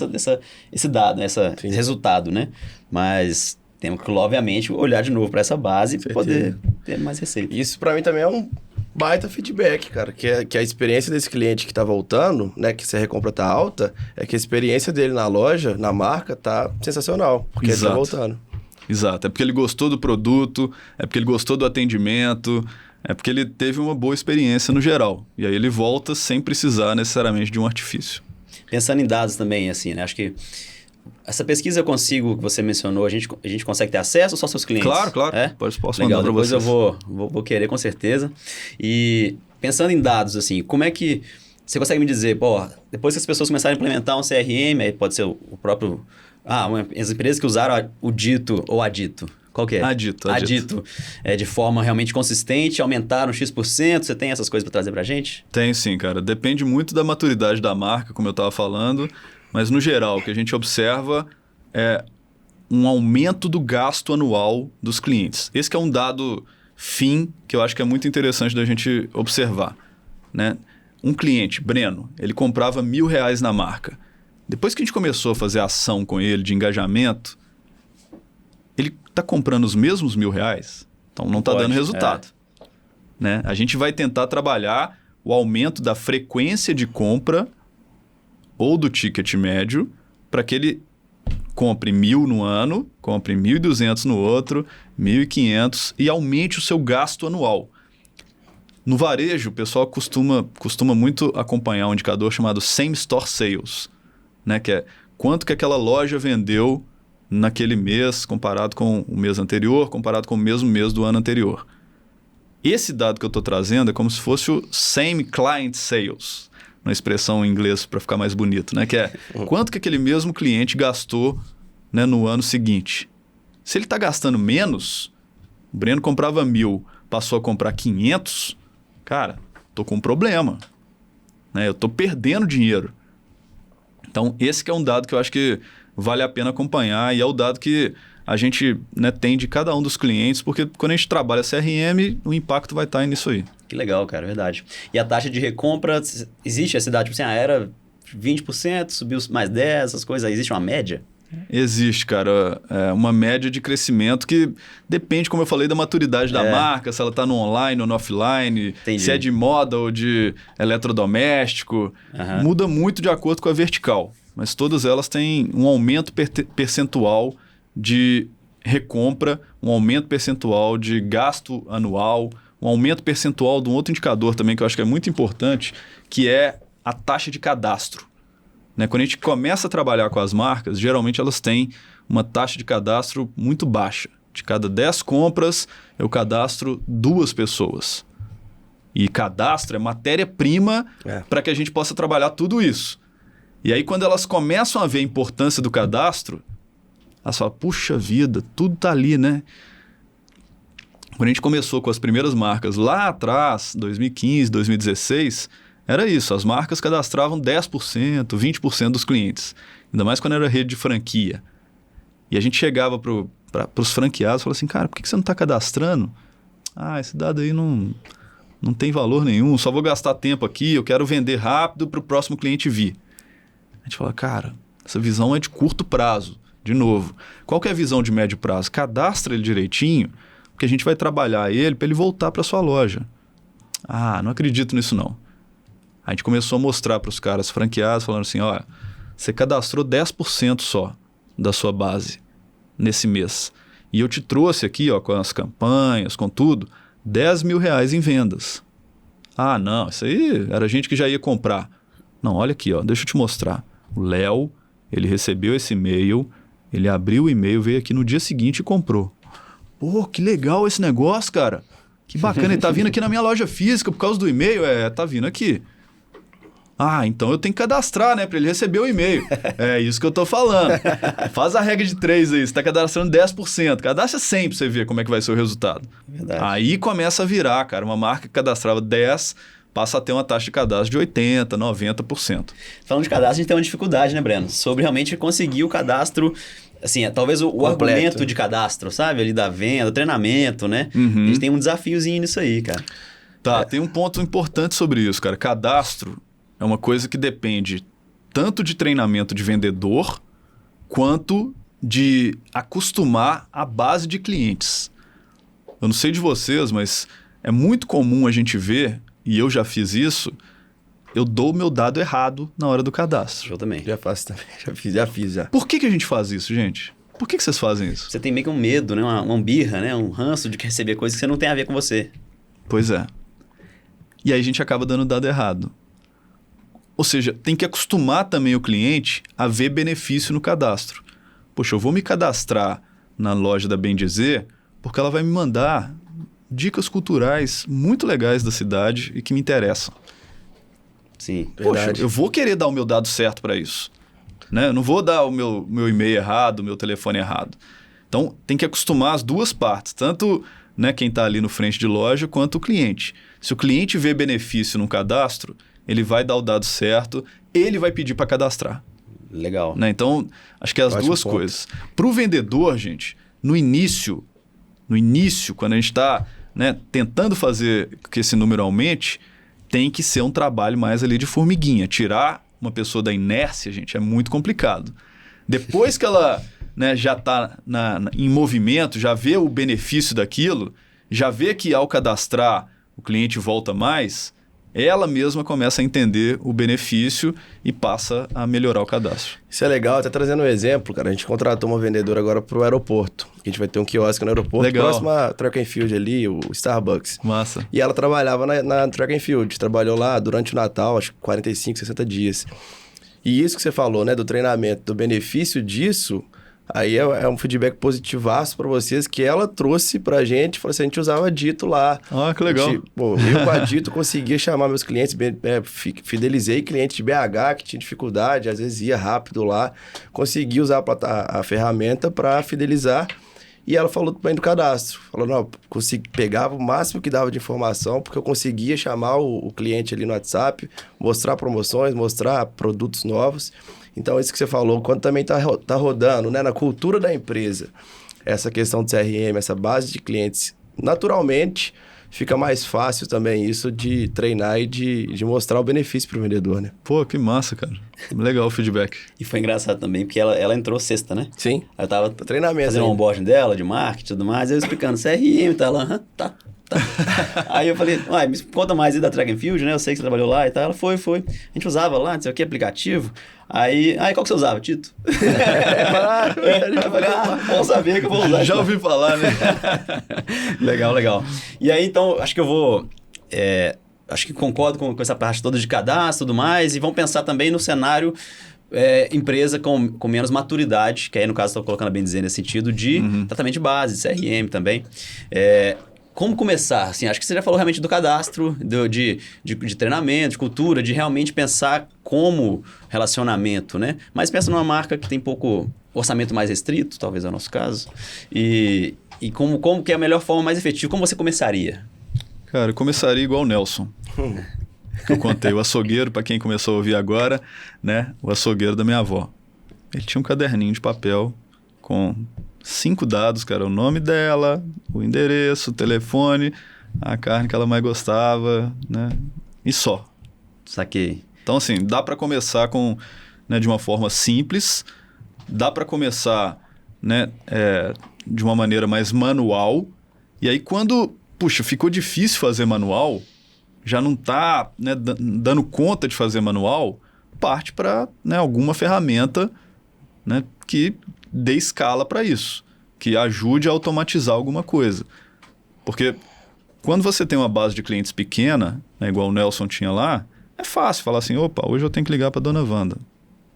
esse dado, esse resultado, né? Mas temos que, obviamente, olhar de novo para essa base para poder ter mais receita. Isso para mim também é um baita feedback, cara, que a experiência desse cliente que tá voltando, né, que se a recompra tá alta, é que a experiência dele na loja, na marca, tá sensacional, porque ele tá voltando. Exato, é porque ele gostou do produto, é porque ele gostou do atendimento, é porque ele teve uma boa experiência no geral. E aí ele volta sem precisar necessariamente de um artifício. Pensando em dados também, assim, né, acho que essa pesquisa que você mencionou, a gente consegue ter acesso ou só seus clientes? Claro. Posso Legal, mandar para vocês. Depois eu vou querer, com certeza. E pensando em dados, assim, como é que você consegue me dizer, depois que as pessoas começarem a implementar um CRM, aí pode ser o próprio... as empresas que usaram o Dito ou Adito, qual que é? Adito. De forma realmente consistente, aumentaram X%, você tem essas coisas para trazer para a gente? Tem sim, cara. Depende muito da maturidade da marca, como eu estava falando. Mas, no geral, o que a gente observa é um aumento do gasto anual dos clientes. Esse que é um dado fim que eu acho que é muito interessante da gente observar. Né? Um cliente, Breno, ele comprava R$1.000 na marca. Depois que a gente começou a fazer ação com ele de engajamento, ele está comprando os mesmos R$1.000, então não está dando resultado. Né? A gente vai tentar trabalhar o aumento da frequência de compra ou do ticket médio, para que ele compre 1.000 no ano, compre 1.200 no outro, 1.500 e aumente o seu gasto anual. No varejo, o pessoal costuma muito acompanhar um indicador chamado Same Store Sales, né? Que é quanto que aquela loja vendeu naquele mês comparado com o mês anterior, comparado com o mesmo mês do ano anterior. Esse dado que eu estou trazendo é como se fosse o Same Client Sales, uma expressão em inglês para ficar mais bonito, né? Que é quanto que aquele mesmo cliente gastou, né, no ano seguinte. Se ele está gastando menos, o Breno comprava 1.000, passou a comprar 500, cara, estou com um problema. Né? Eu estou perdendo dinheiro. Então, esse que é um dado que eu acho que vale a pena acompanhar e é o dado que a gente, né, tem de cada um dos clientes, porque quando a gente trabalha CRM, o impacto vai estar nisso aí. Que legal, cara, verdade. E a taxa de recompra, existe essa idade? Tipo assim, era 20%, subiu mais 10%, essas coisas, existe uma média? Existe, cara, uma média de crescimento que depende, como eu falei, da maturidade da marca, se ela está no online ou no offline, Entendi. Se é de moda ou de eletrodoméstico, muda muito de acordo com a vertical, mas todas elas têm um aumento percentual de recompra, um aumento percentual de gasto anual, um aumento percentual de um outro indicador também que eu acho que é muito importante, que é a taxa de cadastro. Né? Quando a gente começa a trabalhar com as marcas, geralmente elas têm uma taxa de cadastro muito baixa. De cada 10 compras, eu cadastro 2 pessoas. E cadastro é matéria-prima para que a gente possa trabalhar tudo isso. E aí, quando elas começam a ver a importância do cadastro, elas falam, puxa vida, tudo tá ali, né? Quando a gente começou com as primeiras marcas lá atrás, 2015, 2016, era isso. As marcas cadastravam 10%, 20% dos clientes. Ainda mais quando era rede de franquia. E a gente chegava para os franqueados e falava assim, cara, por que você não está cadastrando? Ah, esse dado aí não tem valor nenhum, só vou gastar tempo aqui, eu quero vender rápido para o próximo cliente vir. A gente fala, cara, essa visão é de curto prazo. De novo, qual que é a visão de médio prazo? Cadastra ele direitinho, porque a gente vai trabalhar ele para ele voltar para sua loja. Ah, não acredito nisso não. A gente começou a mostrar para os caras franqueados, falando assim, olha, você cadastrou 10% só da sua base nesse mês. E eu te trouxe aqui, ó, com as campanhas, com tudo, R$10 mil em vendas. Ah, não, isso aí era gente que já ia comprar. Não, olha aqui, ó, deixa eu te mostrar. O Léo, ele recebeu esse e-mail, ele abriu o e-mail, veio aqui no dia seguinte e comprou. Pô, que legal esse negócio, cara. Que bacana, ele tá vindo aqui na minha loja física por causa do e-mail. Tá vindo aqui. Ah, então eu tenho que cadastrar, né? Para ele receber o e-mail. É isso que eu tô falando. Faz a regra de 3 aí. Você tá cadastrando 10%. Cadastra 100 para você ver como é que vai ser o resultado. Verdade. Aí começa a virar, cara. Uma marca que cadastrava 10% passa a ter uma taxa de cadastro de 80%, 90%. Falando de cadastro, a gente tem uma dificuldade, né, Breno? Sobre realmente conseguir o cadastro, assim, talvez o argumento de cadastro, sabe? Ali da venda, do treinamento, né? Uhum. A gente tem um desafiozinho nisso aí, cara. Tá, tem um ponto importante sobre isso, cara. Cadastro é uma coisa que depende tanto de treinamento de vendedor, quanto de acostumar a base de clientes. Eu não sei de vocês, mas é muito comum a gente ver, e eu já fiz isso, eu dou o meu dado errado na hora do cadastro. Eu também. Já faço também, já fiz. Por que a gente faz isso, gente? Por que vocês fazem isso? Você tem meio que um medo, né? Uma birra, né? Um ranço de receber coisas que você não tem a ver com você. Pois é. E aí a gente acaba dando o dado errado. Ou seja, tem que acostumar também o cliente a ver benefício no cadastro. Poxa, eu vou me cadastrar na loja da Bem Dizer porque ela vai me mandar dicas culturais muito legais da cidade e que me interessam. Sim. Poxa, Verdade. eu vou querer dar o meu dado certo para isso. Né? Eu não vou dar o meu e-mail errado, o meu telefone errado. Então, tem que acostumar as duas partes. Tanto, né, quem está ali no frente de loja, quanto o cliente. Se o cliente vê benefício no cadastro, ele vai dar o dado certo, ele vai pedir para cadastrar. Legal. Né? Então, acho que é as Ótimo duas ponto. coisas. Para o vendedor, gente, no início, quando a gente está, né, tentando fazer que esse número aumente, tem que ser um trabalho mais ali de formiguinha. Tirar uma pessoa da inércia, gente, é muito complicado. Depois que ela, né, já está em movimento, já vê o benefício daquilo, já vê que ao cadastrar o cliente volta mais, ela mesma começa a entender o benefício e passa a melhorar o cadastro. Isso é legal, até trazendo um exemplo, cara. A gente contratou uma vendedora agora pro aeroporto. A gente vai ter um quiosque no aeroporto, Legal. próximo a Track and Field ali, o Starbucks. Massa. E ela trabalhava na Track and Field, trabalhou lá durante o Natal, acho que 45, 60 dias. E isso que você falou, né, do treinamento, do benefício disso, aí é um feedback positivaço para vocês que ela trouxe pra gente, falou assim, a gente usava Dito lá. Ah, que legal. Eu com a Dito conseguia chamar meus clientes, fidelizei clientes de BH que tinha dificuldade, às vezes ia rápido lá, consegui usar a ferramenta para fidelizar. E ela falou também do cadastro. Falou, não, pegava o máximo que dava de informação, porque eu conseguia chamar o cliente ali no WhatsApp, mostrar promoções, mostrar produtos novos. Então, isso que você falou, quando também tá rodando, né, na cultura da empresa, essa questão de CRM, essa base de clientes, naturalmente, fica mais fácil também isso de treinar e de mostrar o benefício para o vendedor, né? Pô, que massa, cara. Legal o feedback. E foi engraçado também, porque ela entrou sexta, né? Sim. Aí eu tava Treinamento fazendo um ainda. onboarding dela, de marketing e tudo mais, eu explicando CRM, tá lá, tá. Aí eu falei, uai, me conta mais aí da Track and Field, né? Eu sei que você trabalhou lá e tal. Ela foi. A gente usava lá, não sei o que, aplicativo. Aí qual que você usava, Tito? Eu falei, bom saber que eu vou usar. Já ouvi falar, né? Legal. E aí, então, acho que eu vou acho que concordo com essa parte toda de cadastro e tudo mais, e vamos pensar também no cenário empresa com menos maturidade, que aí no caso estou colocando bem dizer nesse sentido, de tratamento de base, CRM também. Como começar? Assim, acho que você já falou realmente do cadastro, de treinamento, de cultura, de realmente pensar como relacionamento, né? Mas pensa numa marca que tem pouco orçamento mais restrito, talvez é o nosso caso, e como que é a melhor forma mais efetiva, como você começaria? Cara, eu começaria igual o Nelson. Que eu contei, o açougueiro, para quem começou a ouvir agora, né? O açougueiro da minha avó. Ele tinha um caderninho de papel com 5 dados, cara. O nome dela, o endereço, o telefone, a carne que ela mais gostava, né? E só. Saquei. Então, assim, dá para começar de uma forma simples, dá para começar, né, de uma maneira mais manual. E aí, quando, ficou difícil fazer manual, já não está, né, dando conta de fazer manual, parte para, né, alguma ferramenta, né, que dê escala para isso, que ajude a automatizar alguma coisa. Porque quando você tem uma base de clientes pequena, né, igual o Nelson tinha lá, é fácil falar assim, opa, hoje eu tenho que ligar para a dona Wanda.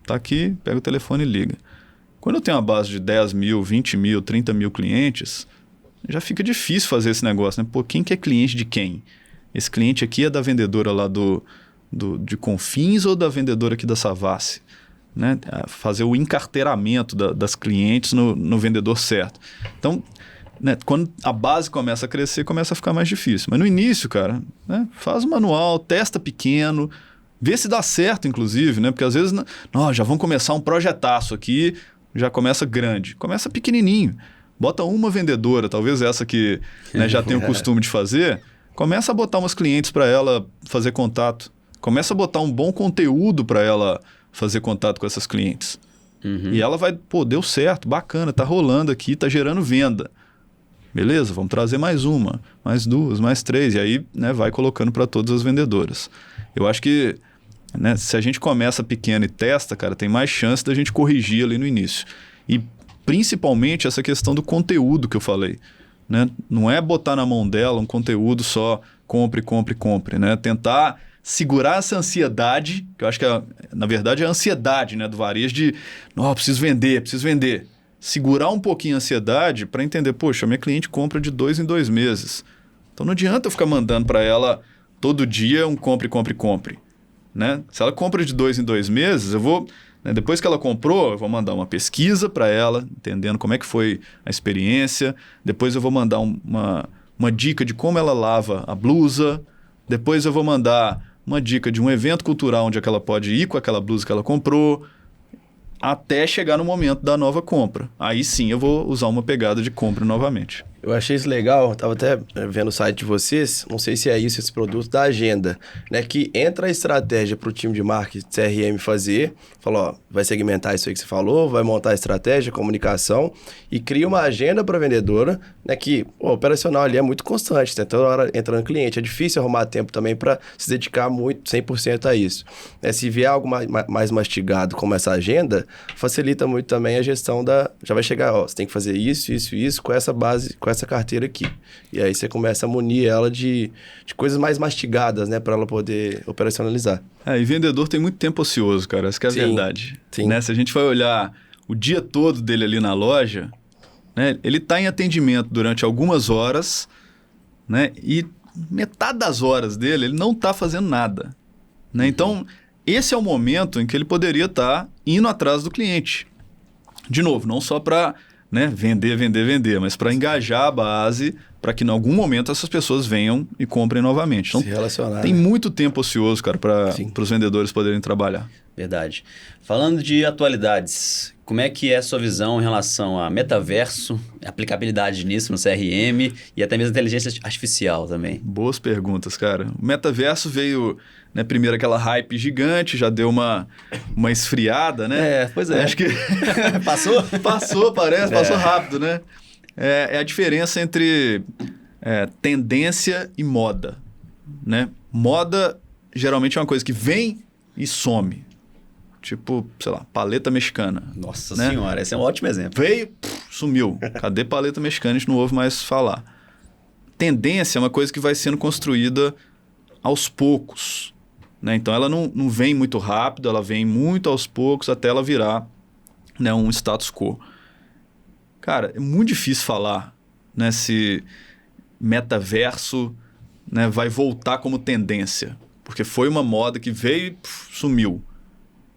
Tá aqui, pega o telefone e liga. Quando eu tenho uma base de 10 mil, 20 mil, 30 mil clientes, já fica difícil fazer esse negócio, né? Pô, quem que é cliente de quem? Esse cliente aqui é da vendedora lá de Confins ou da vendedora aqui da Savassi? Né? Fazer o encarteiramento das clientes no vendedor certo. Então, né, quando a base começa a crescer, começa a ficar mais difícil. Mas no início, cara, né, faz o manual, testa pequeno, vê se dá certo, inclusive, né? Porque às vezes, já vamos começar um projetaço aqui, já começa grande. Começa pequenininho. Bota uma vendedora, talvez essa que, né, já tem o costume de fazer, começa a botar umas clientes para ela fazer contato. Começa a botar um bom conteúdo para ela fazer contato com essas clientes. E ela vai, deu certo, bacana, tá rolando aqui, tá gerando venda. Beleza, vamos trazer mais uma, mais 2, mais 3, e aí, né, vai colocando para todas as vendedoras. Eu acho que, né, se a gente começa pequeno e testa, cara, tem mais chance da gente corrigir ali no início. E principalmente essa questão do conteúdo que eu falei. Né? Não é botar na mão dela um conteúdo só compre, compre, compre. Né? Tentar segurar essa ansiedade, que eu acho que, na verdade, é a ansiedade, né, do varejo de preciso vender. Segurar um pouquinho a ansiedade para entender, poxa, minha cliente compra de 2 em 2 meses. Então não adianta eu ficar mandando para ela todo dia um compre, compre, compre. Né? Se ela compra de 2 em 2 meses, eu vou, né, depois que ela comprou, eu vou mandar uma pesquisa para ela, entendendo como é que foi a experiência. Depois eu vou mandar uma dica de como ela lava a blusa. Depois eu vou mandar uma dica de um evento cultural onde é que ela pode ir com aquela blusa que ela comprou, até chegar no momento da nova compra. Aí sim eu vou usar uma pegada de compra novamente. Eu achei isso legal, estava até vendo o site de vocês, não sei se é isso, esse produto da agenda, né? Que entra a estratégia para o time de marketing CRM fazer, falou, vai segmentar isso aí que você falou, vai montar a estratégia, comunicação e cria uma agenda para a vendedora, né? Que o operacional ali é muito constante, né? Toda hora entrando cliente, é difícil arrumar tempo também para se dedicar muito, 100% a isso. Né? Se vier algo mais mastigado como essa agenda, facilita muito também a gestão já vai chegar, você tem que fazer isso, com essa base, com essa carteira aqui. E aí você começa a munir ela de coisas mais mastigadas, né? Para ela poder operacionalizar. E vendedor tem muito tempo ocioso, cara. Essa que é a verdade. Sim. Né? Se a gente vai olhar o dia todo dele ali na loja, né? Ele está em atendimento durante algumas horas, né? E metade das horas dele, ele não está fazendo nada. Né? Então, esse é o momento em que ele poderia estar indo atrás do cliente. De novo, não só para, né, vender, mas para engajar a base, para que em algum momento essas pessoas venham e comprem novamente. Então, se relacionar, tem né? muito tempo ocioso, cara, para os vendedores poderem trabalhar. Verdade. Falando de atualidades, como é que é a sua visão em relação a metaverso, aplicabilidade nisso no CRM e até mesmo inteligência artificial também? Boas perguntas, cara. O metaverso veio, né, primeiro aquela hype gigante, já deu uma esfriada, né? Pois é. Acho que Passou? Passou rápido, né? É a diferença entre tendência e moda, né? Moda geralmente é uma coisa que vem e some. Tipo, sei lá, paleta mexicana. Nossa, né? Senhora, esse é um ótimo exemplo. Veio, sumiu. Cadê paleta mexicana? A gente não ouve mais falar. Tendência é uma coisa que vai sendo construída aos poucos, né? Então, ela não vem muito rápido, ela vem muito aos poucos até ela virar, né, um status quo. Cara, é muito difícil falar, né, se metaverso, né, vai voltar como tendência, porque foi uma moda que veio e sumiu.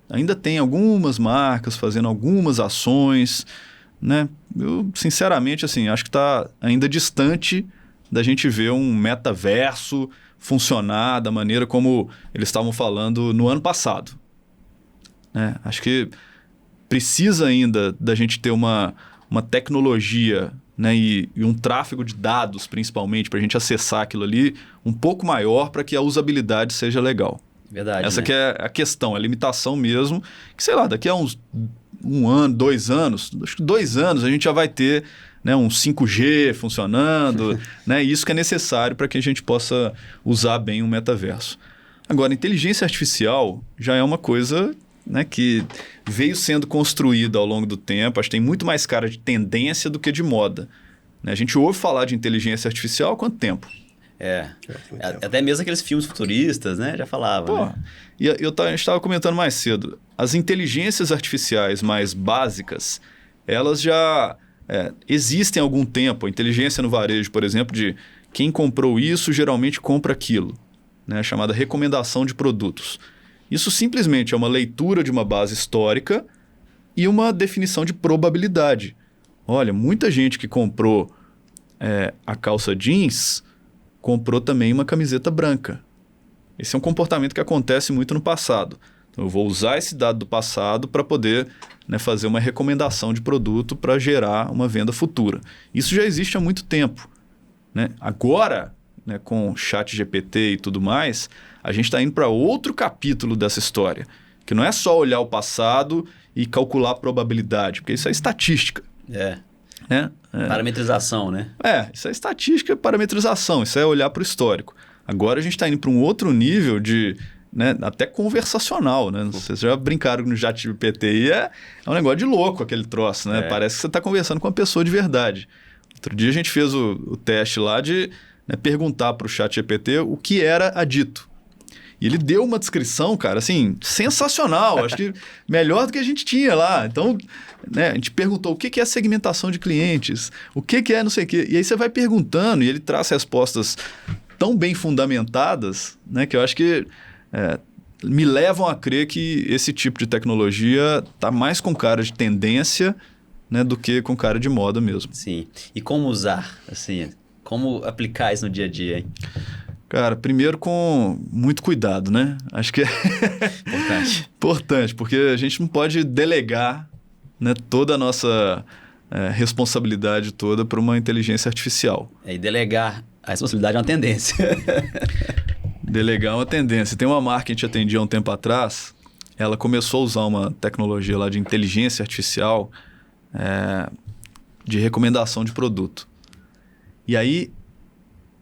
Ainda tem algumas marcas fazendo algumas ações, né? Eu, sinceramente, assim, acho que está ainda distante da gente ver um metaverso funcionar da maneira como eles estavam falando no ano passado, né? Acho que precisa ainda da gente ter uma tecnologia, né, e um tráfego de dados, principalmente, para a gente acessar aquilo ali um pouco maior para que a usabilidade seja legal. Verdade, Essa né? que é a questão, a limitação mesmo, que sei lá, daqui a uns 1 ano, 2 anos, acho que 2 anos a gente já vai ter, né, um 5G funcionando, né, e isso que é necessário para que a gente possa usar bem o metaverso. Agora, inteligência artificial já é uma coisa, né, que veio sendo construída ao longo do tempo, acho que tem muito mais cara de tendência do que de moda, né? A gente ouve falar de inteligência artificial há quanto tempo? Até mesmo aqueles filmes futuristas, né? Já falava, Pô, né? e a gente estava comentando mais cedo, as inteligências artificiais mais básicas, elas já existem há algum tempo. A inteligência no varejo, por exemplo, de quem comprou isso geralmente compra aquilo, né? Chamada recomendação de produtos. Isso simplesmente é uma leitura de uma base histórica e uma definição de probabilidade. Olha, muita gente que comprou a calça jeans comprou também uma camiseta branca. Esse é um comportamento que acontece muito no passado. Então, eu vou usar esse dado do passado para poder, né, fazer uma recomendação de produto para gerar uma venda futura. Isso já existe há muito tempo, né? Agora, né, com o ChatGPT e tudo mais, a gente está indo para outro capítulo dessa história, que não é só olhar o passado e calcular a probabilidade, porque isso é estatística. Né? Parametrização, né? Isso é estatística, parametrização, isso é olhar para o histórico. Agora a gente está indo para um outro nível de, né, até conversacional, né? Vocês já brincaram no ChatGPT e é um negócio de louco aquele troço, né? Parece que você está conversando com uma pessoa de verdade. Outro dia a gente fez o teste lá de, né, perguntar para o ChatGPT o que era a Dito. E ele deu uma descrição, cara, assim, sensacional. Acho que melhor do que a gente tinha lá. Então, né, a gente perguntou o que é segmentação de clientes, o que é não sei o quê. E aí você vai perguntando e ele traz respostas tão bem fundamentadas, né, que eu acho que me levam a crer que esse tipo de tecnologia está mais com cara de tendência, né, do que com cara de moda mesmo. Sim. E como usar, assim, como aplicar isso no dia a dia, hein? Cara, primeiro com muito cuidado, né? Acho que é Importante. importante, porque a gente não pode delegar, né, toda a nossa responsabilidade toda para uma inteligência artificial. E delegar a responsabilidade é uma tendência. Delegar é uma tendência. Tem uma marca que a gente atendia há um tempo atrás, ela começou a usar uma tecnologia lá de inteligência artificial de recomendação de produto. E aí,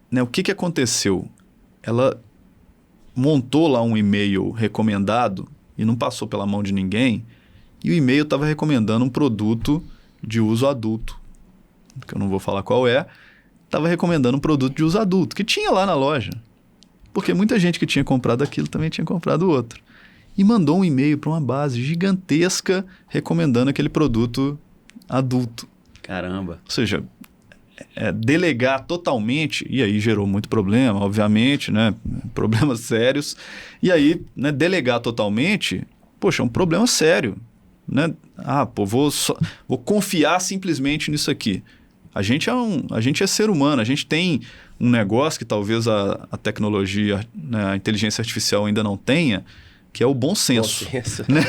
né, o que aconteceu? Ela montou lá um e-mail recomendado e não passou pela mão de ninguém, e o e-mail estava recomendando um produto de uso adulto, que eu não vou falar qual estava recomendando um produto de uso adulto, que tinha lá na loja, porque muita gente que tinha comprado aquilo também tinha comprado outro. E mandou um e-mail para uma base gigantesca recomendando aquele produto adulto. Caramba. Ou seja, delegar totalmente, e aí gerou muito problema, obviamente, né? Problemas sérios. E aí, né, delegar totalmente, poxa, é um problema sério, né? Vou confiar simplesmente nisso aqui. A gente é ser humano, a gente tem um negócio que talvez a tecnologia, né, a inteligência artificial ainda não tenha, que é o bom senso. Né?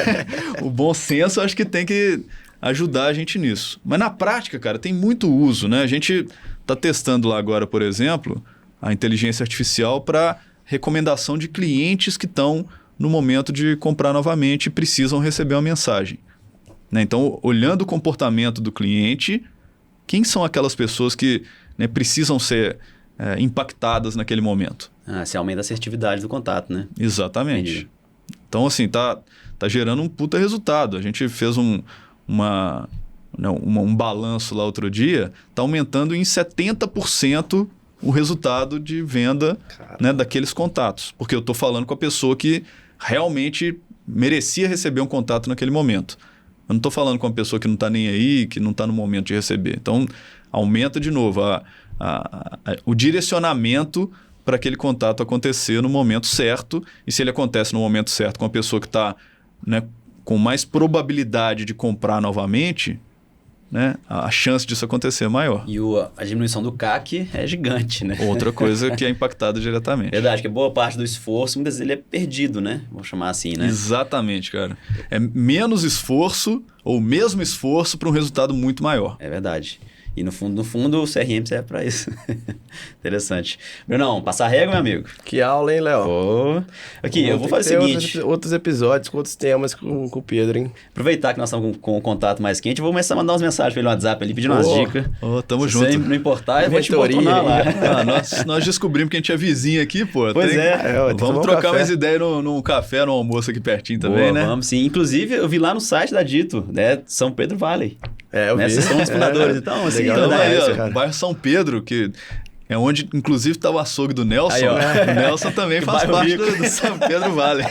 O bom senso acho que tem que ajudar a gente nisso. Mas na prática, cara, tem muito uso, né? A gente está testando lá agora, por exemplo, a inteligência artificial para recomendação de clientes que estão no momento de comprar novamente e precisam receber uma mensagem. Né? Então, olhando o comportamento do cliente, quem são aquelas pessoas que, né, precisam ser impactadas naquele momento? Você aumenta a assertividade do contato, né? Exatamente. Entendi. Então, assim, tá gerando um puta resultado. A gente fez um balanço lá outro dia, está aumentando em 70% o resultado de venda, né, daqueles contatos. Porque eu estou falando com a pessoa que realmente merecia receber um contato naquele momento. Eu não estou falando com uma pessoa que não está nem aí, que não está no momento de receber. Então, aumenta de novo o direcionamento para aquele contato acontecer no momento certo. E se ele acontece no momento certo com a pessoa que está, né, com mais probabilidade de comprar novamente, né, a chance disso acontecer é maior. E a diminuição do CAC é gigante, né? Outra coisa que é impactada diretamente. Verdade, que boa parte do esforço, muitas vezes ele é perdido, né? Vou chamar assim, né? Exatamente, cara. É menos esforço ou mesmo esforço para um resultado muito maior. É verdade. E no fundo, o CRM serve para isso. Interessante. Brunão, passar a régua, meu amigo. Que aula, hein, Léo? Pô. Aqui, eu vou fazer o seguinte. Outros episódios com outros temas com o Pedro, hein? Aproveitar que nós estamos com o contato mais quente, eu vou começar a mandar umas mensagens pelo WhatsApp ali, pedindo umas dicas. Tamo Se junto. Se não importar, eu vou te Mentoria, botar lá. Nós descobrimos que a gente é vizinho aqui, pô. Pois é. Vamos trocar mais ideia num café, num almoço aqui pertinho também, né? Vamos sim. Inclusive, eu vi lá no site da Dito, né? São Pedro Valley. Eu vi. Vocês são os fundadores. Então, assim, Legal, o bairro São Pedro, que é onde, inclusive, está o açougue do Nelson. Aí, ó. O Nelson também faz parte do São Pedro Valley.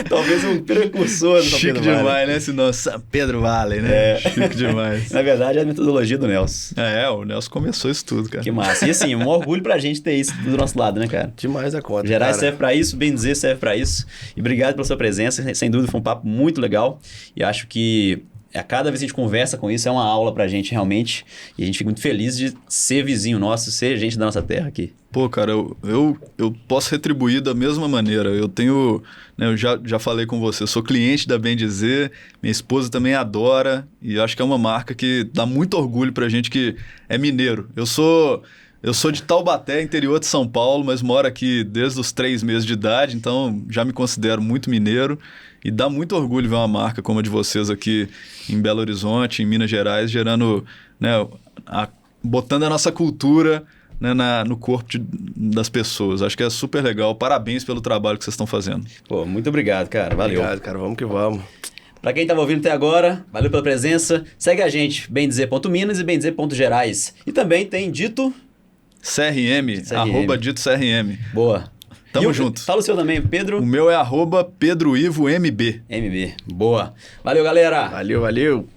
Talvez um precursor do São Chique Pedro demais, Valley. né? Esse nome, São Pedro Valley, né? Chique demais. Na verdade, é a metodologia do Nelson. O Nelson começou isso tudo, cara. Que massa. E assim, um orgulho pra gente ter isso do nosso lado, né, cara? Demais a conta, Gerais cara. serve pra isso, bem dizer serve pra isso. E obrigado pela sua presença. Sem dúvida, foi um papo muito legal. E acho que a cada vez que a gente conversa com isso, é uma aula pra gente realmente. E a gente fica muito feliz de ser vizinho nosso, ser gente da nossa terra aqui. Pô, cara, eu posso retribuir da mesma maneira. Eu tenho, né, eu já falei com você, sou cliente da Bem Dizer, minha esposa também adora, e acho que é uma marca que dá muito orgulho pra gente que é mineiro. Eu sou de Taubaté, interior de São Paulo, mas moro aqui desde os 3 meses de idade, então já me considero muito mineiro. E dá muito orgulho ver uma marca como a de vocês aqui em Belo Horizonte, em Minas Gerais, gerando, né, botando a nossa cultura, né, no corpo das pessoas. Acho que é super legal. Parabéns pelo trabalho que vocês estão fazendo. Pô, muito obrigado, cara. Valeu. Obrigado, cara. Vamos que vamos. Pra quem tava ouvindo até agora, valeu pela presença. Segue a gente, bemdizer.minas e bemdizer.gerais. E também tem Dito... CRM. @Dito CRM. Boa. Tamo junto. Fala o seu também, Pedro. O meu é @PedroIvoMB. MB. Boa. Valeu, galera. Valeu.